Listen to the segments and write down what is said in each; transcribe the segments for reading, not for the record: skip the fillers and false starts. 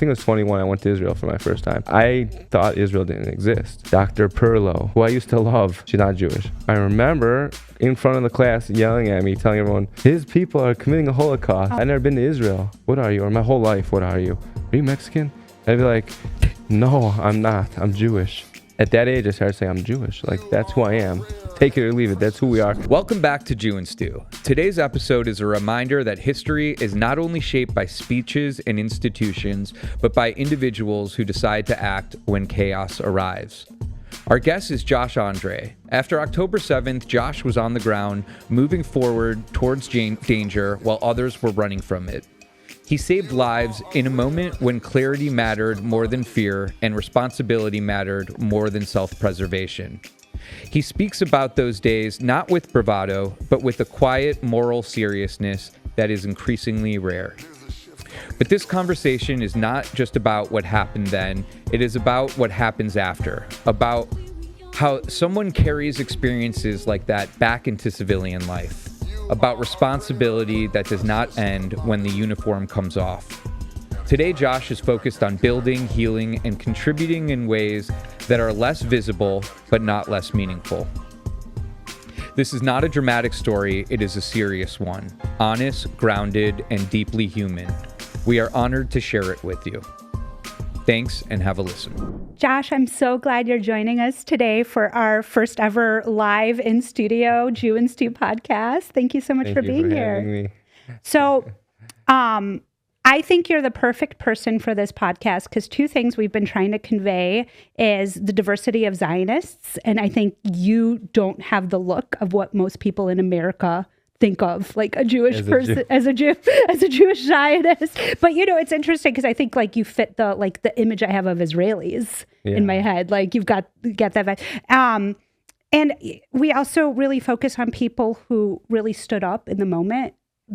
think it was 21, I went to Israel for my first time. I thought Israel didn't exist. Dr. Perlow, who I used to love, she's not Jewish. I remember in front of the class yelling at me, telling everyone, his people are committing a Holocaust. I've never been to Israel. What are you? Or my whole life, what are you? Are you Mexican? I'd be like, no, I'm not. I'm Jewish. At that age, I started saying I'm Jewish. Like, that's who I am. Take it or leave it. That's who we are. Welcome back to Jew and Stew. Today's episode is a reminder that history is not only shaped by speeches and institutions, but by individuals who decide to act when chaos arrives. Our guest is Josh Andre. After October 7th, Josh was on the ground, moving forward towards danger while others were running from it. He saved lives in a moment when clarity mattered more than fear and responsibility mattered more than self-preservation. He speaks about those days not with bravado, but with a quiet moral seriousness that is increasingly rare. But this conversation is not just about what happened then, it is about what happens after, about how someone carries experiences like that back into civilian life, about responsibility that does not end when the uniform comes off. Today, Josh is focused on building, healing, and contributing in ways that are less visible, but not less meaningful. This is not a dramatic story, it is a serious one. Honest, grounded, and deeply human. We are honored to share it with you. Thanks, and have a listen. Josh, I'm so glad you're joining us today for our first ever live in studio Jew and Stew podcast. Thank you so much for being here. Having me. So, I think you're the perfect person for this podcast because two things we've been trying to convey is the diversity of Zionists, and I think you don't have the look of what most people in America think of, like a Jewish person, as a Jewish Zionist. But you know, it's interesting because I think like you fit the image I have of Israelis in my head. Like you get that vibe. And we also really focus on people who really stood up in the moment,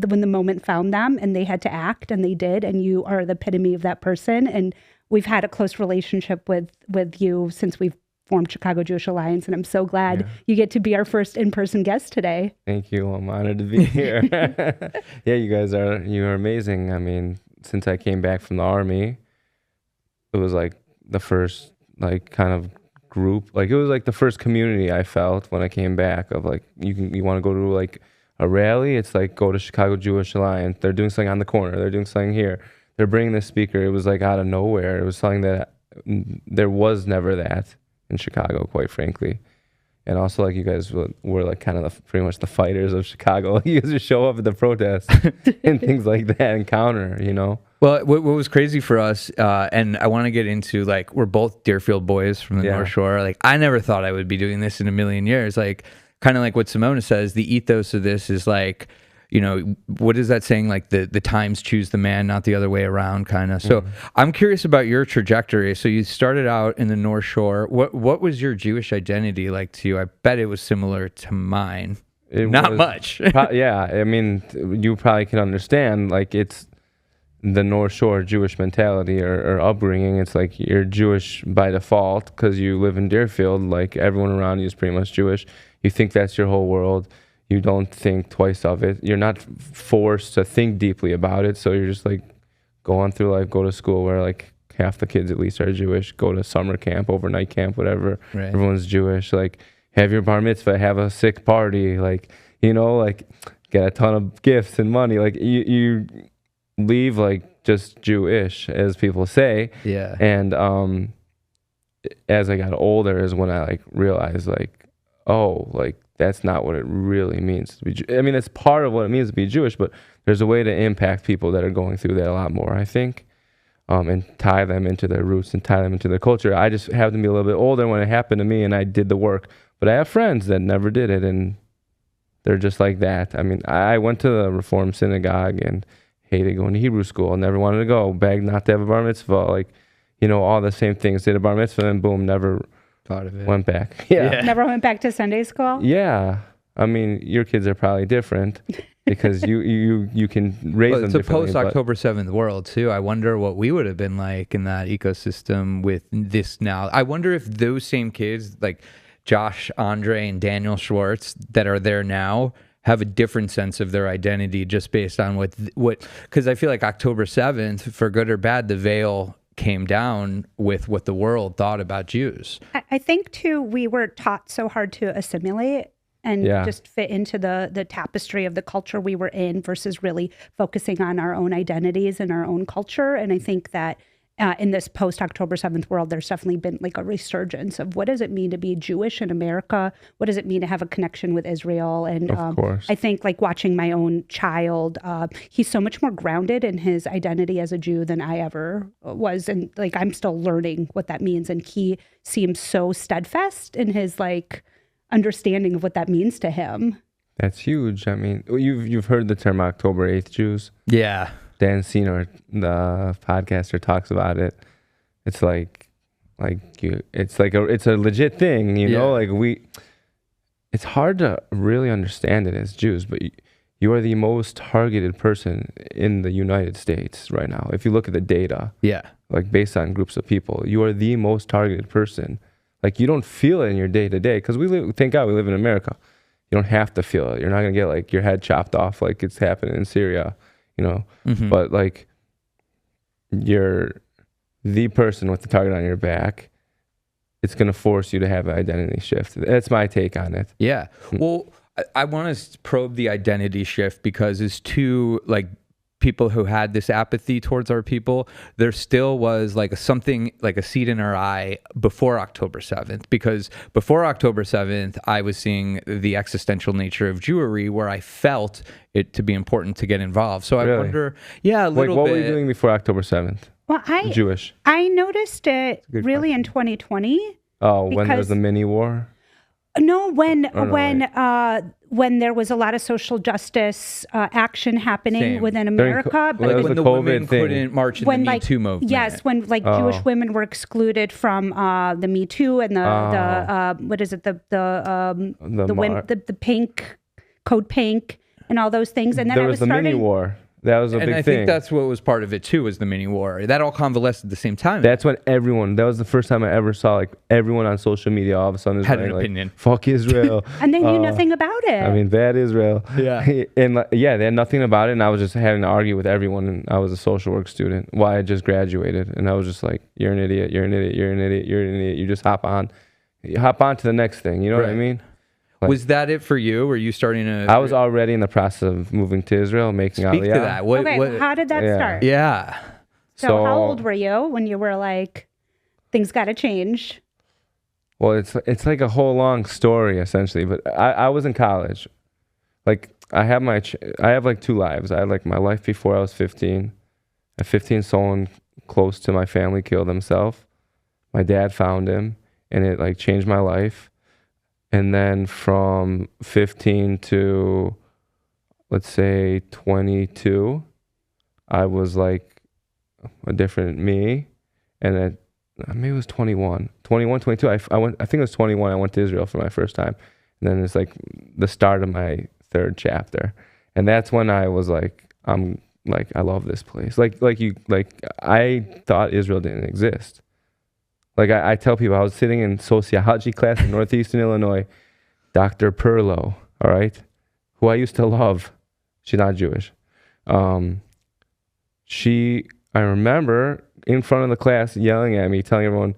when the moment found them, and they had to act, and they did. And you are the epitome of that person. And we've had a close relationship with you since we've formed Chicago Jewish Alliance, and I'm so glad you get to be our first in-person guest today. Thank you. I'm honored to be here. Yeah, you're amazing. I mean, since I came back from the Army, it was like the first like kind of group, like it was like the first community I felt when I came back of like, you want to go to like a rally, it's like go to Chicago Jewish Alliance. They're doing something on the corner. They're doing something here. They're bringing this speaker. It was like out of nowhere. It was something that there was never that in Chicago, quite frankly. And also, like, you guys were like kind of pretty much the fighters of Chicago. You guys would show up at the protests and things like that and counter, you know? Well, what was crazy for us, and I want to get into, like, we're both Deerfield boys from the North Shore. Like, I never thought I would be doing this in a million years. Like, kind of like what Simona says, the ethos of this is like, you know, what is that saying? Like the times choose the man, not the other way around, kind of. So I'm curious about your trajectory. So you started out in the North Shore. What was your Jewish identity like to you? I bet it was similar to mine. Not much. Yeah, I mean, you probably can understand, like, it's the North Shore Jewish mentality or upbringing. It's like you're Jewish by default because you live in Deerfield. Like, everyone around you is pretty much Jewish. You think that's your whole world. You don't think twice of it. You're not forced to think deeply about it. So you're just like go on through life, go to school where like half the kids at least are Jewish, go to summer camp, overnight camp, whatever. Right. Everyone's Jewish. Like, have your bar mitzvah, have a sick party, like, you know, like get a ton of gifts and money. Like you leave like just Jewish, as people say. Yeah. And as I got older is when I like realized like, oh, like, that's not what it really means to be I mean, it's part of what it means to be Jewish, but there's a way to impact people that are going through that a lot more, I think, and tie them into their roots and tie them into their culture. I just happened to be a little bit older when it happened to me, and I did the work. But I have friends that never did it, and they're just like that. I mean, I went to the Reform Synagogue and hated going to Hebrew school, never wanted to go, begged not to have a bar mitzvah, like, you know, all the same things. Did a bar mitzvah, and boom, never thought of it. Went back. Yeah. Never went back to Sunday school? Yeah. I mean, your kids are probably different because you can raise them differently. It's a post-October 7th world, too. I wonder what we would have been like in that ecosystem with this now. I wonder if those same kids, like Josh, Andre, and Daniel Schwartz, that are there now, have a different sense of their identity just based on what because I feel like October 7th, for good or bad, the veil came down with what the world thought about Jews. I think too, we were taught so hard to assimilate and just fit into the tapestry of the culture we were in versus really focusing on our own identities and our own culture. And I think that in this post-October 7th world, there's definitely been like a resurgence of what does it mean to be Jewish in America? What does it mean to have a connection with Israel? And of course. I think like watching my own child, he's so much more grounded in his identity as a Jew than I ever was. And like, I'm still learning what that means. And he seems so steadfast in his like understanding of what that means to him. That's huge. I mean, you've heard the term October 8th Jews. Yeah. Dan Senor, the podcaster, talks about it. It's it's a legit thing, you know. Like it's hard to really understand it as Jews, but you are the most targeted person in the United States right now. If you look at the data, like based on groups of people, you are the most targeted person. Like you don't feel it in your day to day because thank God we live in America. You don't have to feel it. You're not gonna get like your head chopped off like it's happening in Syria. You know, but like you're the person with the target on your back, it's going to force you to have an identity shift. That's my take on it. Yeah. Well, I want to probe the identity shift because as two like people who had this apathy towards our people, there still was like something like a seed in our eye before October 7th, because before October 7th, I was seeing the existential nature of Jewry where I felt it to be important to get involved. So I wonder, a little bit. What were you doing before October 7th? Well, Jewish. I noticed it really in 2020. Oh, when there was the mini war? No, when there was a lot of social justice action happening within America, but when the women couldn't march in the Me Too movement. Yes, when like Jewish women were excluded from the Me Too and the what is it, the pink code pink and all those things, and then there was the mini war. That was a big thing. And I think that's what was part of it too, was the mini war. That all convalesced at the same time. That's when that was the first time I ever saw like everyone on social media all of a sudden had an opinion. Fuck Israel. And they knew nothing about it. I mean, bad Israel. Yeah. And they had nothing about it. And I was just having to argue with everyone. And I was a social work student. Well, I just graduated. And I was just like, you're an idiot. You're an idiot. You're an idiot. You're an idiot. You just hop on to the next thing. You know what I mean? Like, was that it for you? Were you starting to... I was already in the process of moving to Israel, making Aliyah. Speak to that. Okay, how did that start? Yeah. So how old were you when you were like, things got to change? Well, it's like a whole long story, essentially. But I was in college. Like, I have like two lives. I had like my life before I was 15. At 15, someone close to my family killed himself. My dad found him, and it like changed my life. And then from 15 to, let's say, 22, I was like a different me. And then maybe it was 21, 22. I think it was 21. I went to Israel for my first time. And then it's like the start of my third chapter. And that's when I was like, I love this place. I thought Israel didn't exist. Like I tell people, I was sitting in sociology class in Northeastern Illinois, Dr. Perlow, all right, who I used to love. She's not Jewish. I remember in front of the class yelling at me, telling everyone,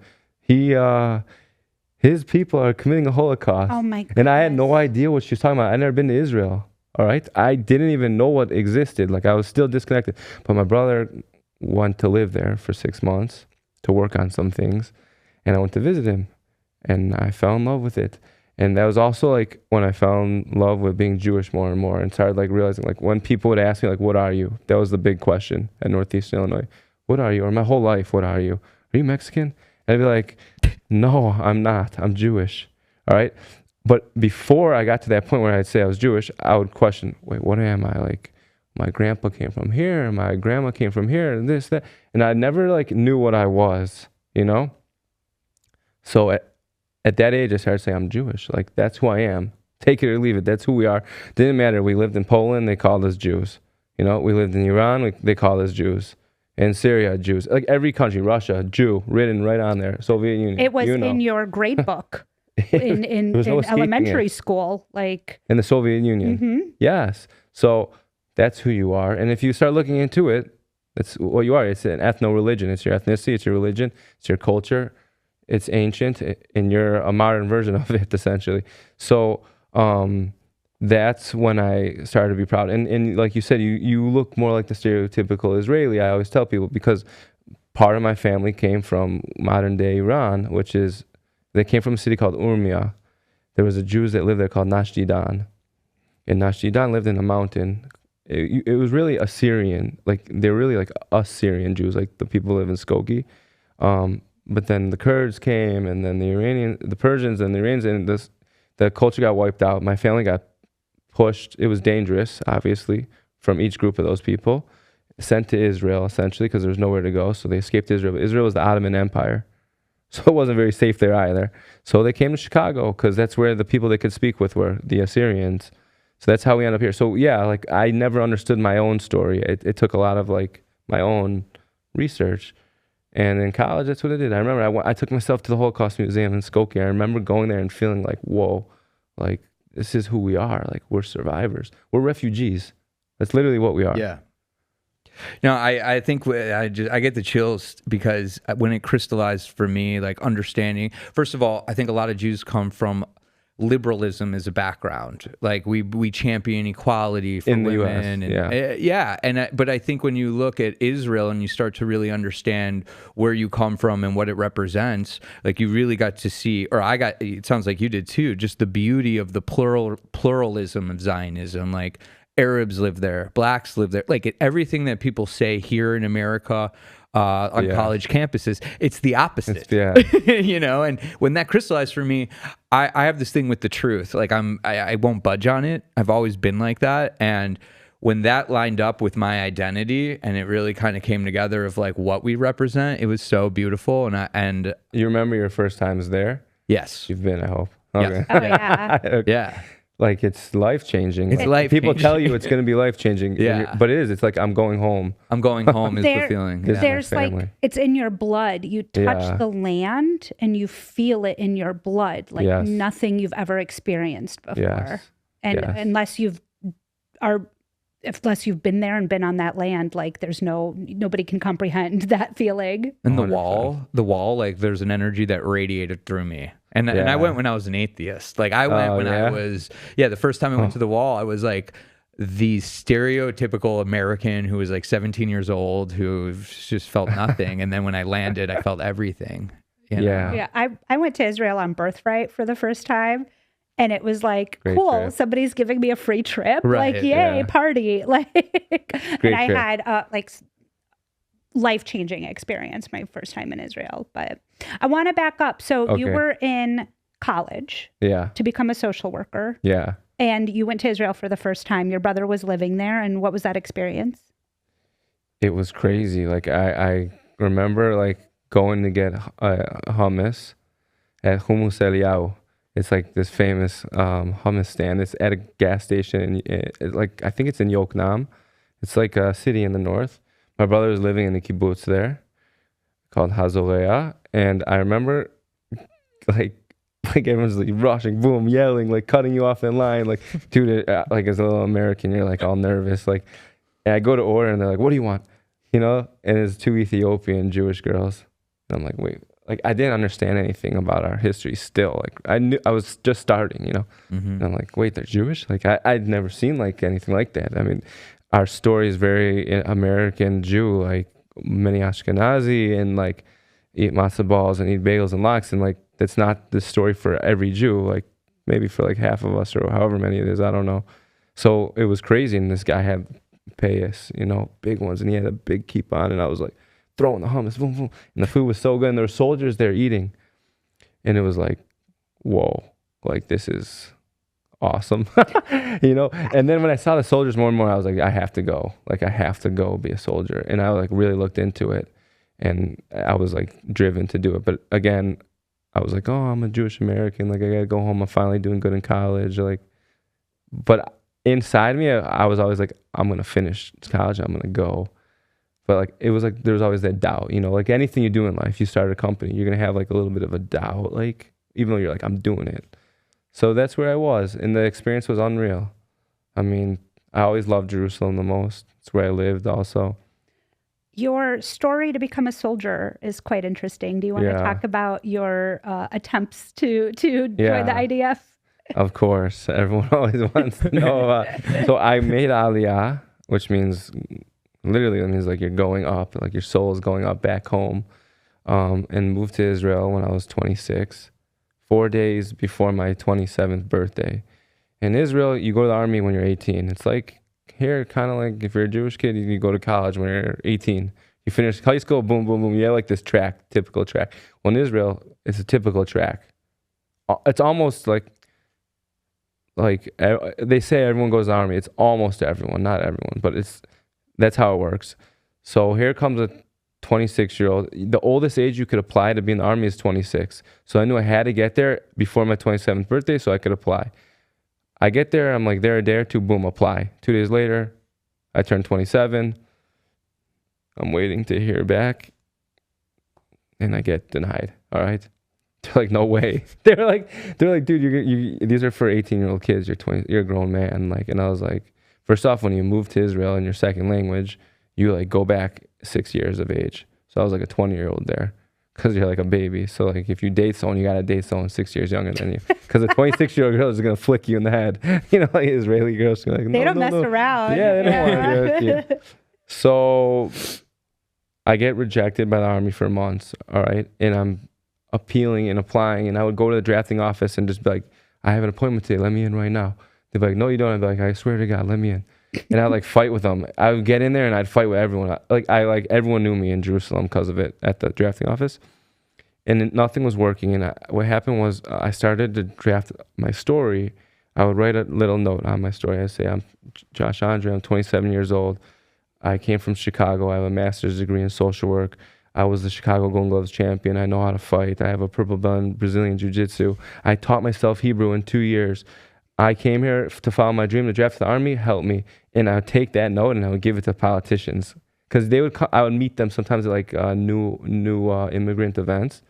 his people are committing a Holocaust. Oh my God. And I had no idea what she was talking about. I'd never been to Israel, all right? I didn't even know what existed. Like I was still disconnected. But my brother went to live there for 6 months to work on some things. And I went to visit him, and I fell in love with it. And that was also like when I fell in love with being Jewish more and more, and started like realizing like when people would ask me like, what are you? That was the big question at Northeastern Illinois. What are you? Or my whole life, what are you? Are you Mexican? And I'd be like, no, I'm not. I'm Jewish. All right. But before I got to that point where I'd say I was Jewish, I would question, wait, what am I? Like, my grandpa came from here, and my grandma came from here, and this, that. And I never like knew what I was, you know? So at that age, I started saying, I'm Jewish. Like, that's who I am. Take it or leave it. That's who we are. Didn't matter. We lived in Poland. They called us Jews. You know, we lived in Iran. They called us Jews. In Syria, Jews. Like every country, Russia, Jew, written right on there. Soviet Union. It was in your grade book in elementary school. Like in the Soviet Union. Mm-hmm. Yes. So that's who you are. And if you start looking into it, That's what you are. It's an ethno-religion. It's your ethnicity. It's your religion. It's your culture. It's ancient, and you're a modern version of it, essentially. So that's when I started to be proud. And like you said, you look more like the stereotypical Israeli. I always tell people, because part of my family came from modern day Iran, which is, they came from a city called Urmia. There was a Jews that lived there called Nashdidan. And Nashdidan lived in a mountain. It was really Assyrian, like they're really like Assyrian Jews, like the people who live in Skokie. But then the Kurds came, and then the Persians and the Iranians, and the culture got wiped out. My family got pushed. It was dangerous, obviously, from each group of those people, sent to Israel essentially because there was nowhere to go. So they escaped Israel. But Israel was the Ottoman Empire, so it wasn't very safe there either. So they came to Chicago because that's where the people they could speak with were the Assyrians. So that's how we end up here. So yeah, like I never understood my own story. It took a lot of like my own research. And in college, that's what I did. I remember I took myself to the Holocaust Museum in Skokie. I remember going there and feeling like, whoa, like this is who we are. Like we're survivors. We're refugees. That's literally what we are. Yeah. No, I think I get the chills because when it crystallized for me, like understanding, first of all, I think a lot of Jews come from liberalism as a background. Like we champion equality for in the women. US, but I think when you look at Israel and you start to really understand where you come from and what it represents, like you really got to see, or it sounds like you did too, just the beauty of the pluralism of Zionism. Like Arabs live there, blacks live there, like everything that people say here in America on college campuses, it's the opposite. You know, and when that crystallized for me, I have this thing with the truth. Like I won't budge on it. I've always been like that. And when that lined up with my identity and it really kind of came together of like what we represent, it was so beautiful. And you remember your first times there? Yes. You've been, I hope. Yes. Okay. Oh, yeah. Okay. Yeah. Like it's life-changing. It's like, life-changing. people tell you it's going to be life-changing. Yeah. But it is. It's like, I'm going home. I'm going home is the feeling. Yeah. There's Family. like, it's in your blood. You touch the land and you feel it in your blood, like nothing you've ever experienced before. Yes. And unless you've been there and been on that land, like there's nobody can comprehend that feeling. And the wall, like there's an energy that radiated through me. And I went when I was an atheist. Like I went when I was, the first time I went to the wall, I was like the stereotypical American who was like 17 years old, who just felt nothing. And then when I landed, I felt everything. You know? Yeah. I went to Israel on birthright for the first time. And it was like, Great cool, trip. Somebody's giving me a free trip. Right, like, yay, party. Like, and I trip. had like life-changing experience my first time in Israel. But I want to back up. So you were in college to become a social worker. Yeah. And you went to Israel for the first time. Your brother was living there. And what was that experience? It was crazy. Like I remember like going to get hummus at Hummus Eliyahu. It's like this famous hummus stand. It's at a gas station. It's like, I think it's in Yokneam. It's like a city in the north. My brother was living in the kibbutz there called Hazorea. And I remember like everyone's like rushing, boom, yelling, like cutting you off in line. Like, dude, like as a little American, you're like all nervous. Like, and I go to order and they're like, what do you want? You know? And it's two Ethiopian Jewish girls. And I'm like, wait. Like, I didn't understand anything about our history still. Like, I knew I was just starting, you know? And I'm like, wait, they're Jewish? Like, I'd never seen like anything like that. I mean, our story is very American Jew, like many Ashkenazi and like eat matzo balls and eat bagels and lox. And like, that's not the story for every Jew. Like maybe for like half of us or however many it is, I don't know. So it was crazy. And this guy had payas, you know, big ones. And he had a big kippah on. And I was like throwing the hummus, boom, boom. And the food was so good. And there were soldiers there eating. And it was like, whoa, like this is awesome, you know? And then when I saw the soldiers more and more, I was like, I have to go. Like, I have to go be a soldier. And I like really looked into it and I was like driven to do it. But again, I was like, oh, I'm a Jewish American. Like, I got to go home. I'm finally doing good in college. Like, but inside me, I was always like, I'm going to finish college. I'm going to go. But like, it was like, there was always that doubt, you know, like anything you do in life, you start a company, you're going to have like a little bit of a doubt, like, even though you're like, I'm doing it. So that's where I was. And the experience was unreal. I mean, I always loved Jerusalem the most. It's where I lived also. Your story to become a soldier is quite interesting. Do you want to talk about your attempts to join the IDF? Of course. Everyone always wants to know. So I made Aliyah, which means, literally, it means like you're going up, like your soul is going up back home, and moved to Israel when I was 26, 4 days before my 27th birthday. In Israel, you go to the army when you're 18. It's like here, kind of like if you're a Jewish kid, you go to college when you're 18. You finish high school, boom, boom, boom. You have like this track, typical track. Well, in Israel, it's a typical track. It's almost like they say everyone goes to the army. It's almost everyone, not everyone, but that's how it works. So here comes a 26-year-old. The oldest age you could apply to be in the army is 26. So I knew I had to get there before my 27th birthday so I could apply. I get there, I'm like there a day or two, boom, apply. 2 days later, I turn 27. I'm waiting to hear back, and I get denied. All right, they're like, no way. They're like, dude, you these are for 18-year-old kids. You're a grown man. Like, and I was like, first off, when you move to Israel in your second language, you like go back 6 years of age. So I was like a 20-year-old there. Because you're like a baby. So like if you date someone, you got to date someone 6 years younger than you. Because a 26-year-old girl is going to flick you in the head. You know, like Israeli girls are like, no, they don't mess around. Yeah, they don't want to do it. Yeah. So I get rejected by the army for months, all right? And I'm appealing and applying. And I would go to the drafting office and just be like, I have an appointment today. Let me in right now. They'd be like, no, you don't. I'd be like, I swear to God, let me in. And I'd like fight with them. I would get in there and I'd fight with everyone. Everyone knew me in Jerusalem because of it at the drafting office. And nothing was working. And what happened was I started to draft my story. I would write a little note on my story. I'd say, I'm Josh Andre. I'm 27 years old. I came from Chicago. I have a master's degree in social work. I was the Chicago Golden Gloves champion. I know how to fight. I have a purple belt in Brazilian Jiu-Jitsu. I taught myself Hebrew in 2 years. I came here to follow my dream to draft the army. Help me. And I would take that note and I would give it to politicians because I would meet them sometimes at like new immigrant events.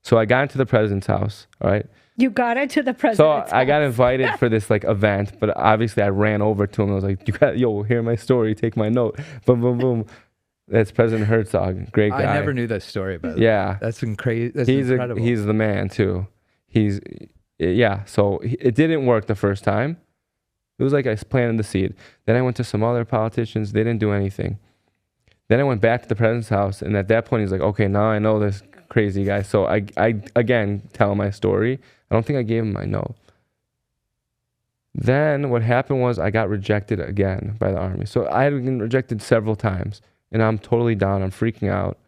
So I got into the president's house. All right. You got into the president's house. I got invited for this like event, but obviously I ran over to him. I was like, hear my story, take my note. Boom, boom, boom. That's President Herzog. Great guy. I never knew that story, but yeah, that's crazy. That's incredible. He's the man too. So it didn't work the first time. It was like I planted the seed. Then I went to some other politicians. They didn't do anything. Then I went back to the president's house. And at that point, he's like, okay, now I know this crazy guy. So I again, tell him my story. I don't think I gave him my note. Then what happened was I got rejected again by the army. So I had been rejected several times. And I'm totally down. I'm freaking out.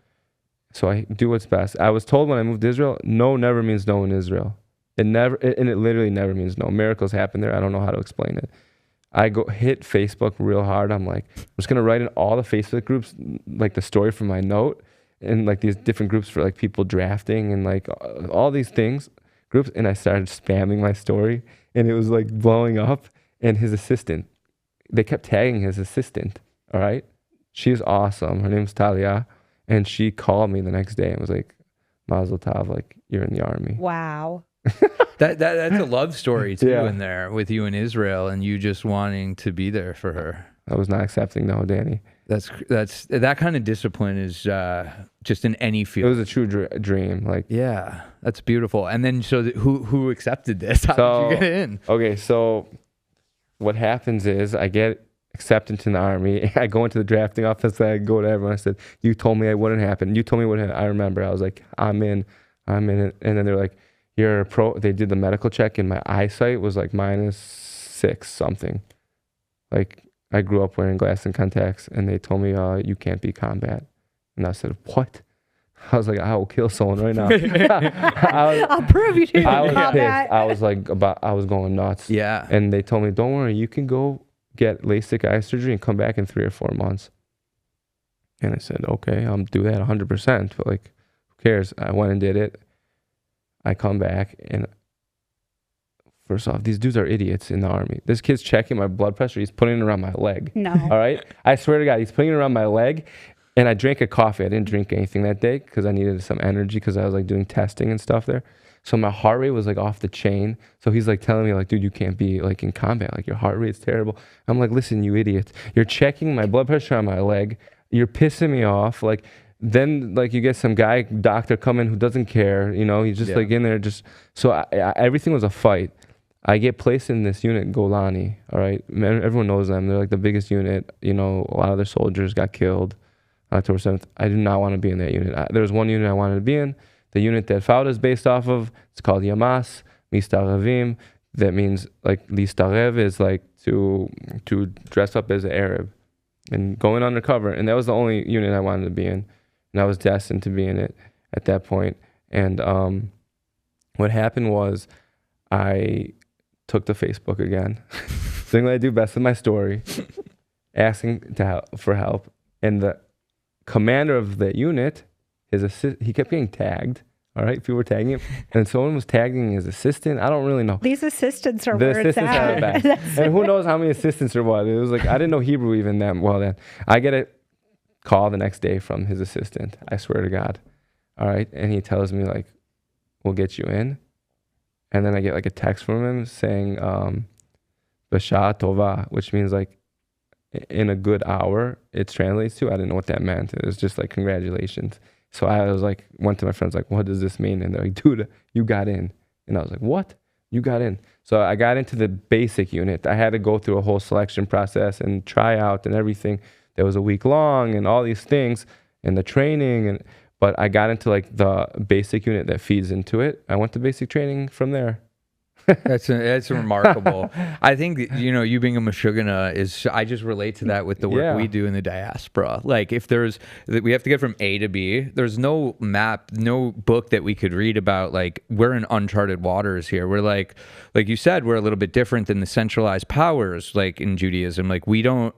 So I do what's best. I was told when I moved to Israel, no never means no in Israel. It literally never means no. Miracles happen there. I don't know how to explain it. I hit Facebook real hard. I'm like, I'm just gonna write in all the Facebook groups like the story from my note, and like these different groups for like people drafting and like all these things groups. And I started spamming my story, and it was like blowing up. And his assistant, they kept tagging his assistant. All right, she's awesome. Her name's Talia, and she called me the next day and was like, Mazel Tov, like you're in the army. Wow. That's a love story too in there with you in Israel and you just wanting to be there for her. I was not accepting, no, Danny. That kind of discipline is just in any field. It was a true dream. Like, yeah, that's beautiful. And then so who accepted this? How did you get in? Okay, so what happens is I get acceptance in the army. I go into the drafting office. I go to everyone. I said, "You told me it wouldn't happen. You told me it wouldn't." I remember. I was like, "I'm in it." And then they're like, "You're a pro." They did the medical check, and my eyesight was like -6 something. Like I grew up wearing glasses and contacts, and they told me, "You can't be combat." And I said, "What?" I was like, "I will kill someone right now." I'll prove you to I was pissed. I was like, I was going nuts. Yeah. And they told me, "Don't worry, you can go get LASIK eye surgery and come back in 3 or 4 months." And I said, "Okay, I'll do that 100%." But like, who cares? I went and did it. I come back, and first off, these dudes are idiots in the army. This kid's checking my blood pressure. He's putting it around my leg. No. All right? I swear to God, he's putting it around my leg. And I drank a coffee. I didn't drink anything that day because I needed some energy because I was like doing testing and stuff there. So my heart rate was like off the chain. So he's like telling me like, "Dude, you can't be like in combat. Like your heart rate's terrible." I'm like, "Listen, you idiots. You're checking my blood pressure on my leg. you're pissing me off. Like, then like you get some guy doctor coming who doesn't care, you know, he's just like in there just, so everything was a fight. I get placed in this unit, Golani, all right? Everyone knows them. They're like the biggest unit, you know, a lot of their soldiers got killed on October 7th. I do not want to be in that unit. There was one unit I wanted to be in, the unit that Fauda is based off of. It's called Yamas, Mistaravim. That means like Listarev is like to dress up as an Arab and going undercover. And that was the only unit I wanted to be in. And I was destined to be in it at that point. And what happened was I took to Facebook again, doing what I do best with my story, asking for help. And the commander of the unit, he kept getting tagged. All right, people were tagging him, and someone was tagging his assistant. I don't really know. These assistants are the where assistants it's are at. bad. And who knows how many assistants there was. It was like, I didn't know Hebrew even that well then. I get a call the next day from his assistant. I swear to God. All right, and he tells me like, we'll get you in. And then I get like a text from him saying, Basha Tova, which means like, in a good hour, it translates to. I didn't know what that meant. It was just like, congratulations. So I was like, went to my friends like, what does this mean? And they're like, dude, you got in. And I was like, what? You got in. So I got into the basic unit. I had to go through a whole selection process and try out and everything. That was a week long and all these things and the training. But I got into like the basic unit that feeds into it. I went to basic training from there. That's remarkable. I think, you know, you being a Meshuggah I just relate to that with the work we do in the diaspora. Like if we have to get from A to B, there's no map, no book that we could read about, like we're in uncharted waters here. We're like you said, we're a little bit different than the centralized powers, like in Judaism. Like we don't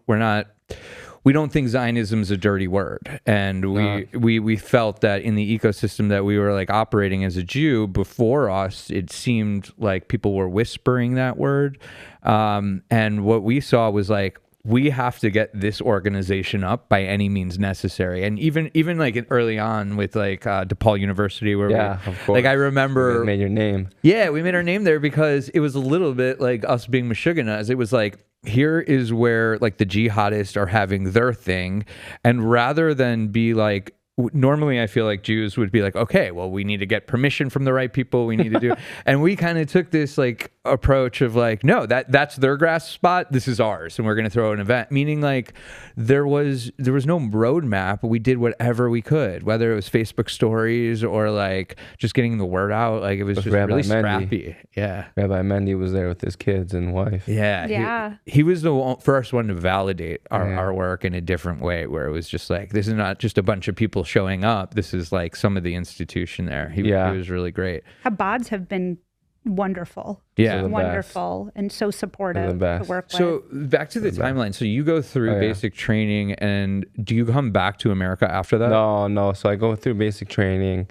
think Zionism is a dirty word, and we felt that in the ecosystem that we were like operating as a Jew before us, it seemed like people were whispering that word, and what we saw was like, we have to get this organization up by any means necessary. And even like early on with like DePaul University, where of course. Like I remember you made your name. Yeah, we made our name there because it was a little bit like us being Meshuggahs. It was like, here is where like the jihadists are having their thing, and rather than be like, normally I feel like Jews would be like, okay, well, we need to get permission from the right people, we need to do and we kind of took this like approach of like, no, that's their grass spot, this is ours, and we're going to throw an event, meaning like there was no roadmap. We did whatever we could, whether it was Facebook stories or like just getting the word out. Like it was just Rabbi really Mendy. scrappy. Yeah, Rabbi Mendy was there with his kids and wife. Yeah. He was the first one to validate our work in a different way, where it was just like, this is not just a bunch of people showing up. This is like some of the institution there. He was really great. Habads have been wonderful. Yeah. Wonderful and so supportive to work with. So back to the timeline. So you go through basic training, and do you come back to America after that? No. So I go through basic training,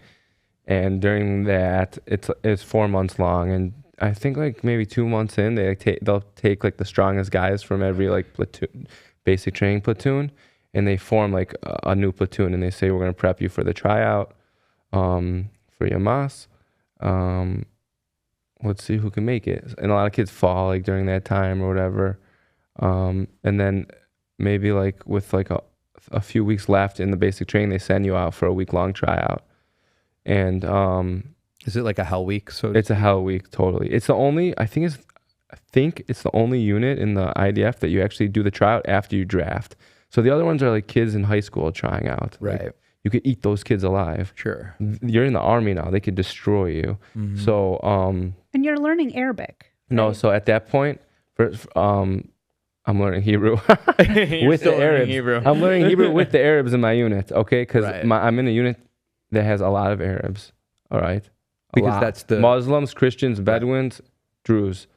and during that, it's 4 months long, and I think like maybe 2 months in, they'll take like the strongest guys from every like platoon, basic training platoon, and they form like a new platoon, and they say, we're going to prep you for the tryout, for Yamas. Let's see who can make it. And a lot of kids fall like during that time or whatever. And then maybe like with like a few weeks left in the basic training, they send you out for a week-long tryout. And is it like a hell week? So it's a hell week, totally. It's the only, I think it's the only unit in the IDF that you actually do the tryout after you draft. So the other ones are like kids in high school trying out. Right. Like, you could eat those kids alive. Sure. You're in the army now. They could destroy you. Mm-hmm. So and you're learning Arabic. Right? No, so at that point, I'm learning Hebrew with the Arabs. I'm learning Hebrew with the Arabs in my unit, okay? Because I'm in a unit that has a lot of Arabs, all right? Because that's the Muslims, Christians, Bedouins, Druze.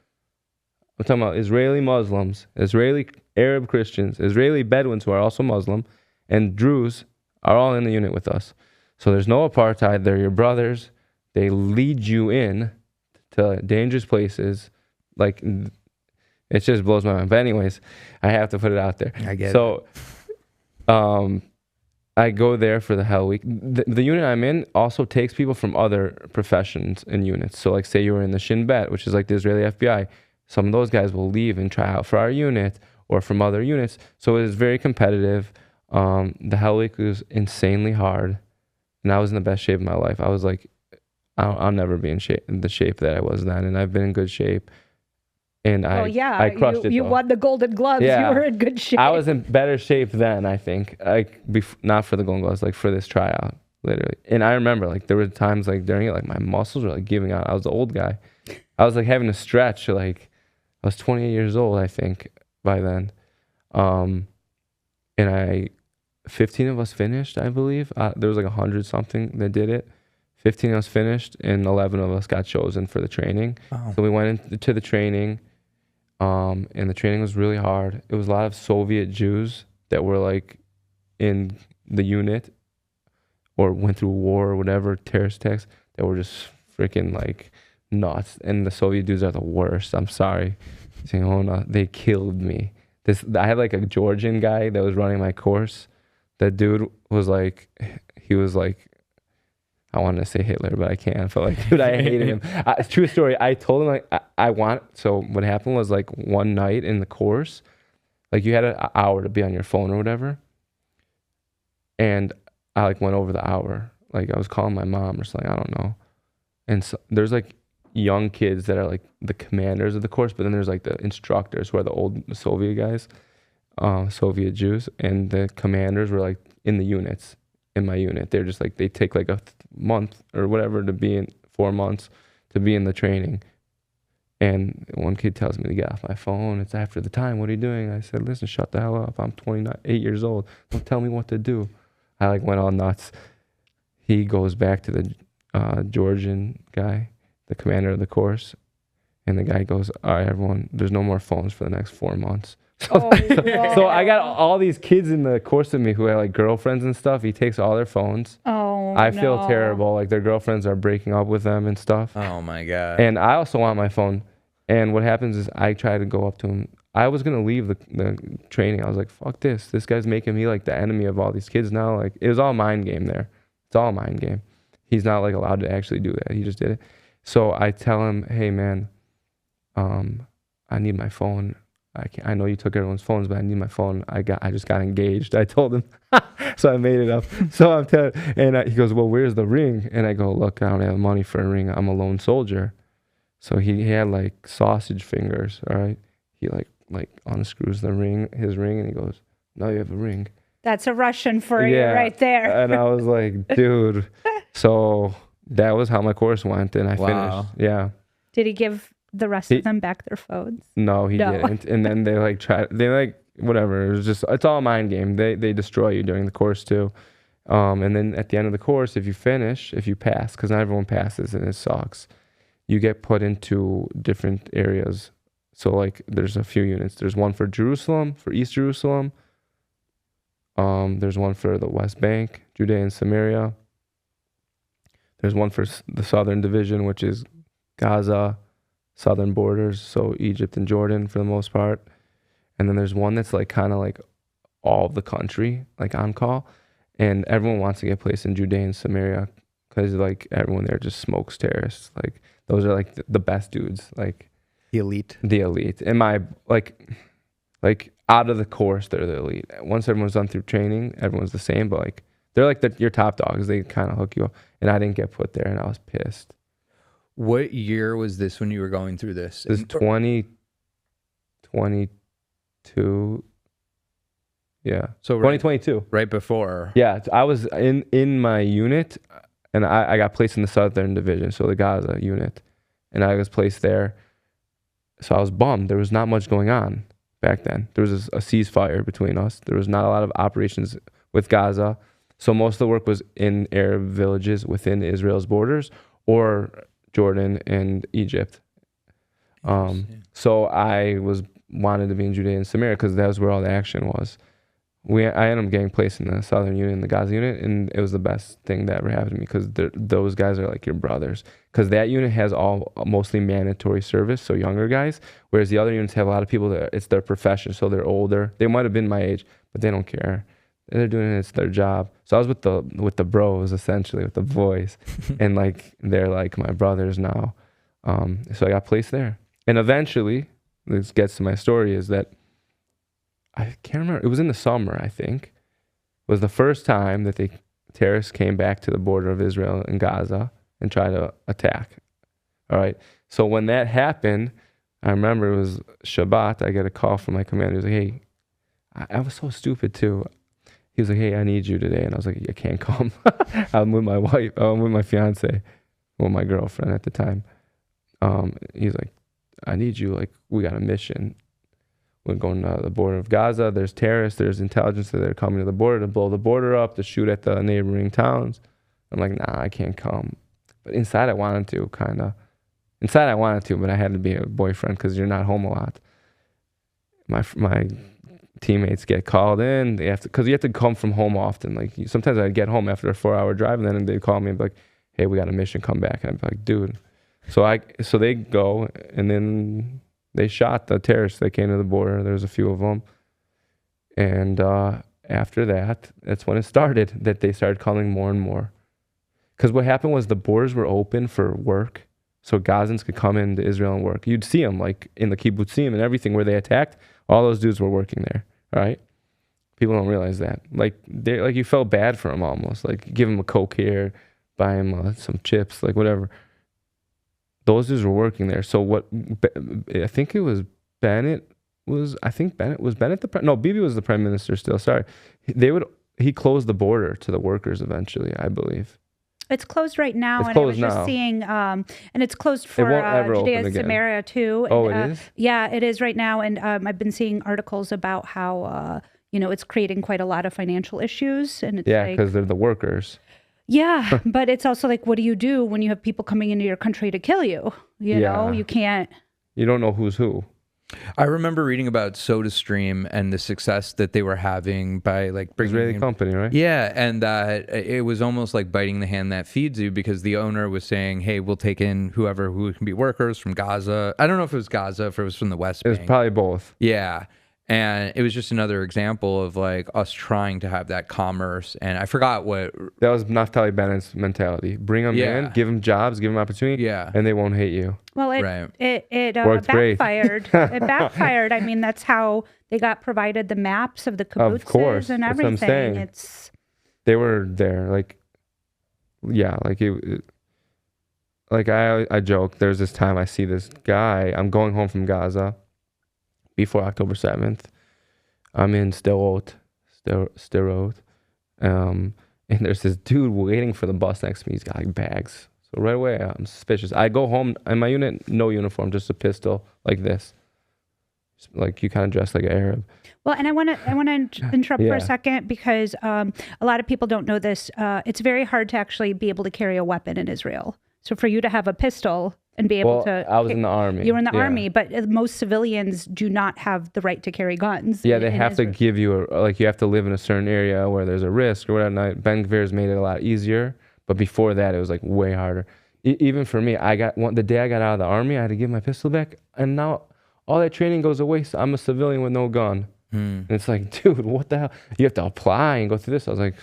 I'm talking about Israeli Muslims, Israeli Arab Christians, Israeli Bedouins who are also Muslim, and Druze are all in the unit with us. So there's no apartheid. They're your brothers. They lead you in to dangerous places. Like, it just blows my mind. But anyways, I have to put it out there. I get it. So I go there for the hell week. The unit I'm in also takes people from other professions and units. So like say you were in the Shin Bet, which is like the Israeli FBI. Some of those guys will leave and try out for our unit or from other units. So it is very competitive. The Hell Week was insanely hard, and I was in the best shape of my life. I was like, I'll never be in the shape that I was then, and I've been in good shape. And I crushed it. You won the Golden Gloves. Yeah. You were in good shape. I was in better shape then, I think. Like, not for the Golden Gloves, like for this tryout, literally. And I remember, like, there were times, like, during it, like, my muscles were, like, giving out. I was the old guy. I was, like, having to stretch. Like, I was 28 years old, I think, by then. And 15 of us finished, I believe. There was, like, 100-something that did it. 15 of us finished, and 11 of us got chosen for the training. Oh. So we went into the training. And the training was really hard. It was a lot of Soviet Jews that were like in the unit or went through war or whatever, terrorist attacks, that were just freaking like nuts. And the Soviet dudes are the worst. I'm sorry. Saying, oh no, they killed me. I had like a Georgian guy that was running my course. That dude was like, he was like, I wanted to say Hitler, but I can't. I felt like, dude, I hated him. True story. I told him, like, so what happened was, like, one night in the course, like, you had an hour to be on your phone or whatever. And I, like, went over the hour. Like, I was calling my mom or something. I don't know. And so there's, like, young kids that are, like, the commanders of the course, but then there's, like, the instructors who are the old Soviet guys, Soviet Jews. And the commanders were, like, in the units. In my unit, they're just like, they take like a month or whatever to be in 4 months to be in the training. And one kid tells me to get off my phone. It's after the time. What are you doing? I said, listen, shut the hell up. I'm 8 years old. Don't tell me what to do. I like went all nuts. He goes back to the Georgian guy, the commander of the course. And the guy goes, all right, everyone, there's no more phones for the next 4 months. So I got all these kids in the course with me who had like girlfriends and stuff. He takes all their phones. I feel terrible. Like their girlfriends are breaking up with them and stuff. Oh my God. And I also want my phone. And what happens is I try to go up to him. I was going to leave the training. I was like, fuck this. This guy's making me like the enemy of all these kids now. Like it was all mind game there. It's all mind game. He's not like allowed to actually do that. He just did it. So I tell him, hey man, I need my phone. I know you took everyone's phones, but I need my phone. I just got engaged. I told him, so I made it up. So I'm telling, and he goes, well, where's the ring? And I go, look, I don't have money for a ring. I'm a lone soldier. So he had like sausage fingers. All right, he like unscrews his ring, and he goes, now you have a ring. That's a Russian for you right there. And I was like, dude. So that was how my course went, and I finished. Yeah. Did he give the rest of them back their phones? No, he didn't. And then they whatever. It was just, it's all mind game. They destroy you during the course too. And then at the end of the course, if you pass, because not everyone passes and it sucks, you get put into different areas. So like there's a few units. There's one for Jerusalem, for East Jerusalem. There's one for the West Bank, Judea and Samaria. There's one for the Southern Division, which is Gaza, southern borders, so Egypt and Jordan for the most part. And then there's one that's like kind of like all of the country, like on call. And everyone wants to get placed in Judea and Samaria because like everyone there just smokes terrorists. Like those are like the best dudes, like the elite. And my like out of the course, they're the elite. Once everyone's done through training, everyone's the same, but like they're like your top dogs. They kind of hook you up. And I didn't get put there, and I was pissed. What year was this when you were going through this? This is 2022. Yeah. So 2022. Right before. Yeah. I was in my unit, and I got placed in the Southern Division, so the Gaza unit. And I was placed there. So I was bummed. There was not much going on back then. There was a ceasefire between us. There was not a lot of operations with Gaza. So most of the work was in Arab villages within Israel's borders or Jordan and Egypt. So I wanted to be in Judea and Samaria because that was where all the action was. I ended up getting placed in the Southern Unit and the Gaza unit, and it was the best thing that ever happened to me because those guys are like your brothers. Because that unit has mostly mandatory service, so younger guys, whereas the other units have a lot of people that it's their profession, so they're older. They might have been my age, but they don't care. They're doing it, it's their job. So I was with the bros, essentially, with the boys. And like they're like my brothers now. So I got placed there. And eventually, this gets to my story, is that I can't remember. It was in the summer, I think. was the first time that the terrorists came back to the border of Israel and Gaza and tried to attack. All right. So when that happened, I remember it was Shabbat. I get a call from my commander. He was like, hey, I was so stupid too. He was like, hey, I need you today. And I was like, I can't come. I'm with my wife. I'm with my fiance, well, my girlfriend at the time. He's like, I need you. Like, we got a mission. We're going to the border of Gaza. There's terrorists. There's intelligence that they're coming to the border to blow the border up, to shoot at the neighboring towns. I'm like, nah, I can't come. But inside I wanted to, kind of. Inside I wanted to, but I had to be a boyfriend because you're not home a lot. My teammates get called in. They have to, because you have to come from home often. Like, sometimes I'd get home after a 4-hour drive, and then they'd call me and be like, hey, we got a mission, come back. And I'd be like, dude. So they go, and then they shot the terrorists that came to the border. There was a few of them. And after that, that's when it started, that they started calling more and more. Because what happened was the borders were open for work, so Gazans could come into Israel and work. You'd see them, like, in the kibbutzim and everything where they attacked. All those dudes were working there, all right? People don't realize that. Like, you felt bad for them almost. Like, give them a Coke here, buy them some chips, like, whatever. Those dudes were working there. So I think it was Bennett was Bibi was the prime minister still. Sorry. He closed the border to the workers eventually, I believe. It's closed right now, and I was just seeing, and it's closed for Judea and Samaria too. And, it is? Yeah, it is right now, and I've been seeing articles about how it's creating quite a lot of financial issues, and it's because they're the workers. Yeah, but it's also like, what do you do when you have people coming into your country to kill you? You know, you can't. You don't know who's who. I remember reading about SodaStream and the success that they were having by like bringing Israeli company, right? Yeah, and it was almost like biting the hand that feeds you, because the owner was saying, "Hey, we'll take in who can be workers from Gaza." I don't know if it was Gaza, if it was from the West Bank. It was probably both. Yeah. And it was just another example of like us trying to have that commerce. And I forgot what... That was Naftali Bennett's mentality. Bring them in, give them jobs, give them opportunity, and they won't hate you. Well, it backfired. It backfired. I mean, that's how they got provided the maps of the kibbutzes and everything. That's what I'm saying. They were there. Like, yeah, like I joke, there's this time I see this guy, I'm going home from Gaza before October 7th. I'm in Sderot. And there's this dude waiting for the bus next to me. He's got like bags. So right away, I'm suspicious. I go home, in my unit, no uniform, just a pistol like this. Like, you kind of dress like an Arab. Well, and I want to interrupt for a second, because a lot of people don't know this. It's very hard to actually be able to carry a weapon in Israel. So for you to have a pistol and be able to... I was in the army. You were in the army, but most civilians do not have the right to carry guns. Yeah, they have to give you, you have to live in a certain area where there's a risk or whatever. Ben Gvir's made it a lot easier, but before that, it was like way harder. Even for me, the day I got out of the army, I had to give my pistol back, and now all that training goes away, so I'm a civilian with no gun. And it's like, dude, what the hell? You have to apply and go through this. I was like,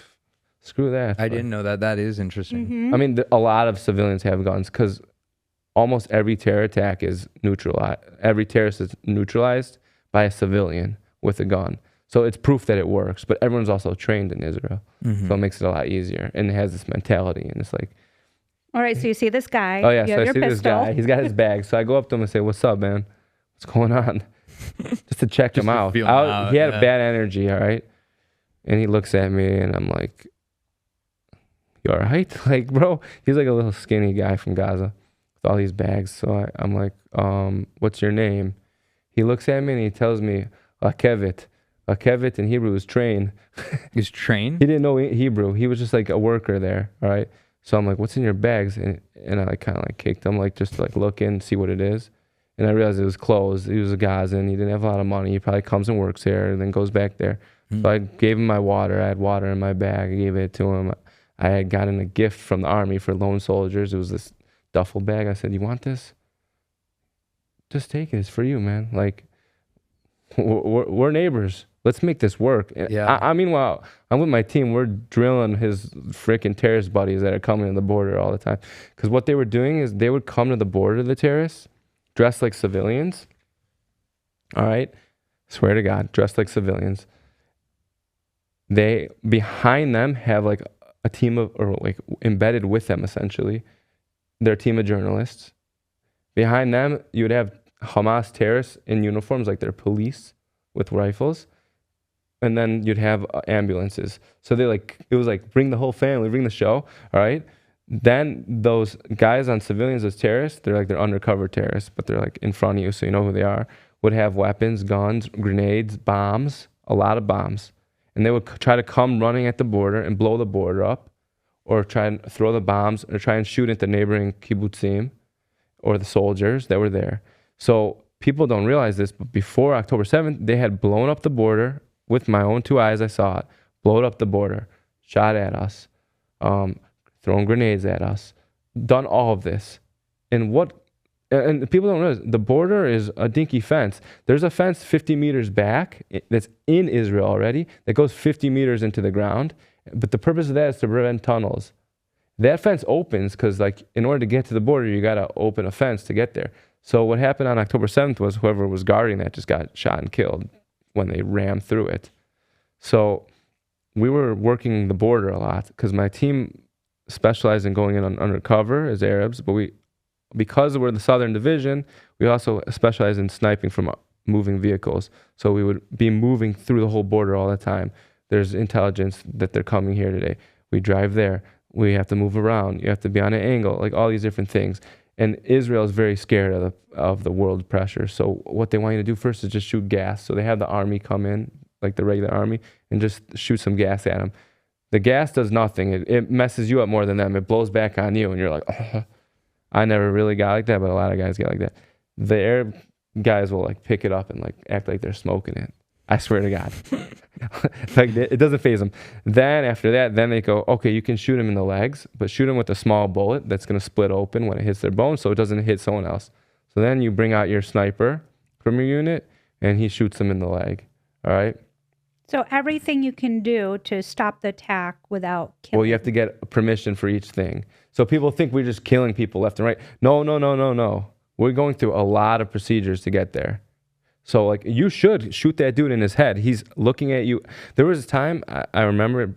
screw that. I didn't know that. That is interesting. Mm-hmm. I mean, a lot of civilians have guns, because almost every terror attack is neutralized. Every terrorist is neutralized by a civilian with a gun. So it's proof that it works. But everyone's also trained in Israel. So it makes it a lot easier. And it has this mentality. And it's like... All right, so you see this guy. Oh, yeah, you so I have see your this pistol. guy. He's got his bag. So I go up to him and say, what's up, man? What's going on? Just to check him out. He had a bad energy, all right? And he looks at me, and I'm like, you all right? Like, bro, he's like a little skinny guy from Gaza with all these bags. So I'm like, what's your name? He looks at me and he tells me, Akevet. Akevet in Hebrew is train. He's trained? He didn't know Hebrew. He was just like a worker there, all right? So I'm like, what's in your bags? And I like kind of like kicked him, like just to like look in, see what it is. And I realized it was clothes. He was a Gazan. He didn't have a lot of money. He probably comes and works here and then goes back there. So I gave him my water. I had water in my bag. I gave it to him. I had gotten a gift from the army for lone soldiers. It was this duffel bag. I said, you want this? Just take it. It's for you, man. Like, we're neighbors. Let's make this work. Yeah. Meanwhile, I'm with my team. We're drilling his freaking terrorist buddies that are coming to the border all the time. Because what they were doing is they would come to the border, the terrorists, dressed like civilians. All right? Swear to God, dressed like civilians. They behind them have like a team of, or like embedded with them essentially, their team of journalists. Behind them, you would have Hamas terrorists in uniforms, like their police with rifles. And then you'd have ambulances. So it was like, bring the whole family, bring the show, all right? Then those guys on civilians, those terrorists, they're undercover terrorists, but they're like in front of you, so you know who they are, would have weapons, guns, grenades, bombs, a lot of bombs. And they would try to come running at the border and blow the border up, or try and throw the bombs, or try and shoot at the neighboring kibbutzim, or the soldiers that were there. So people don't realize this, but before October 7th, they had blown up the border. With my own 2 eyes, I saw it. Blowed up the border, shot at us, thrown grenades at us, done all of this. And people don't realize, the border is a dinky fence. There's a fence 50 meters back that's in Israel already that goes 50 meters into the ground. But the purpose of that is to prevent tunnels. That fence opens because, like, in order to get to the border, you got to open a fence to get there. So what happened on October 7th was whoever was guarding that just got shot and killed when they rammed through it. So we were working the border a lot because my team specialized in going in on undercover as Arabs, but because we're the Southern Division, we also specialize in sniping from moving vehicles. So we would be moving through the whole border all the time. There's intelligence that they're coming here today. We drive there. We have to move around. You have to be on an angle, like all these different things. And Israel is very scared of the world pressure. So what they want you to do first is just shoot gas. So they have the army come in, like the regular army, and just shoot some gas at them. The gas does nothing. It messes you up more than them. It blows back on you, and you're like, oh. I never really got like that, but a lot of guys get like that. The Arab guys will like pick it up and like act like they're smoking it. I swear to God. Like it doesn't faze them. Then after that, then they go, okay, you can shoot him in the legs, but shoot him with a small bullet that's going to split open when it hits their bone so it doesn't hit someone else. So then you bring out your sniper from your unit and he shoots them in the leg. All right? So everything you can do to stop the attack without killing. Well, you have to get permission for each thing. So people think we're just killing people left and right. No. We're going through a lot of procedures to get there. So, like, you should shoot that dude in his head. He's looking at you. There was a time, I remember,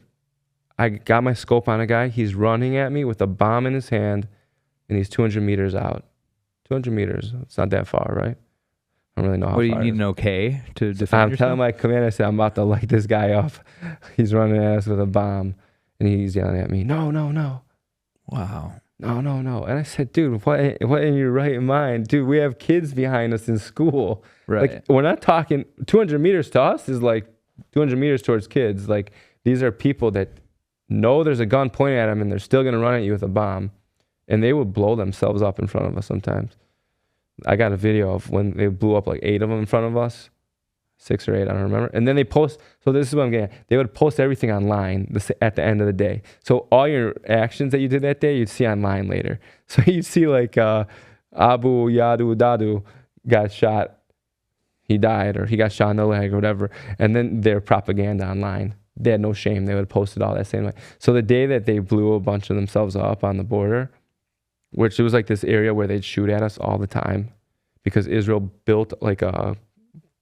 I got my scope on a guy. He's running at me with a bomb in his hand, and he's 200 meters out. 200 meters. It's not that far, right? I don't really know how far. What, do you need an okay to defend I'm yourself? telling my commander, I said, I'm about to light this guy up. He's running at us with a bomb, and he's yelling at me, no. Wow. No. And I said, dude, what in your right mind? Dude, we have kids behind us in school. Right. Like, we're not talking 200 meters to us is like 200 meters towards kids. Like, these are people that know there's a gun pointing at them and they're still going to run at you with a bomb. And they would blow themselves up in front of us sometimes. I got a video of when they blew up like 8 of them in front of us. 6 or 8, I don't remember. And then they post, so this is what I'm getting at. They would post everything online at the end of the day. So all your actions that you did that day, you'd see online later. So you'd see like Abu Yadu Dadu got shot, he died, or he got shot in the leg or whatever. And then their propaganda online. They had no shame. They would post it all that same way. So the day that they blew a bunch of themselves up on the border, which it was like this area where they'd shoot at us all the time because Israel built like a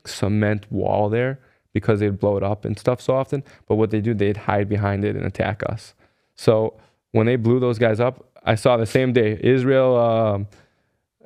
cement wall there because they'd blow it up and stuff so often. But what they do, they'd hide behind it and attack us. So when they blew those guys up, I saw the same day Israel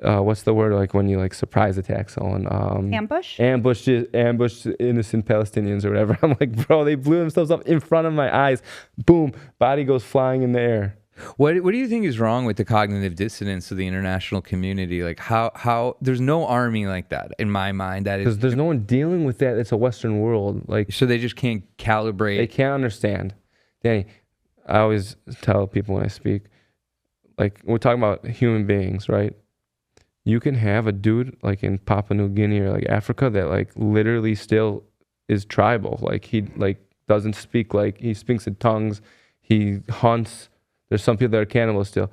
what's the word, like when you like surprise attack someone, ambushed innocent Palestinians or whatever. I'm like, bro, they blew themselves up in front of my eyes. Boom, body goes flying in the air. What do you think is wrong with the cognitive dissonance of the international community? Like how there's no army like that in my mind. That is because there's no one dealing with that. It's a Western world. Like, so they just can't calibrate. They can't understand. Danny, I always tell people when I speak, like, we're talking about human beings, right? You can have a dude like in Papua New Guinea or like Africa that like literally still is tribal. Like he like doesn't speak, like he speaks in tongues. He hunts. There's some people that are cannibals still.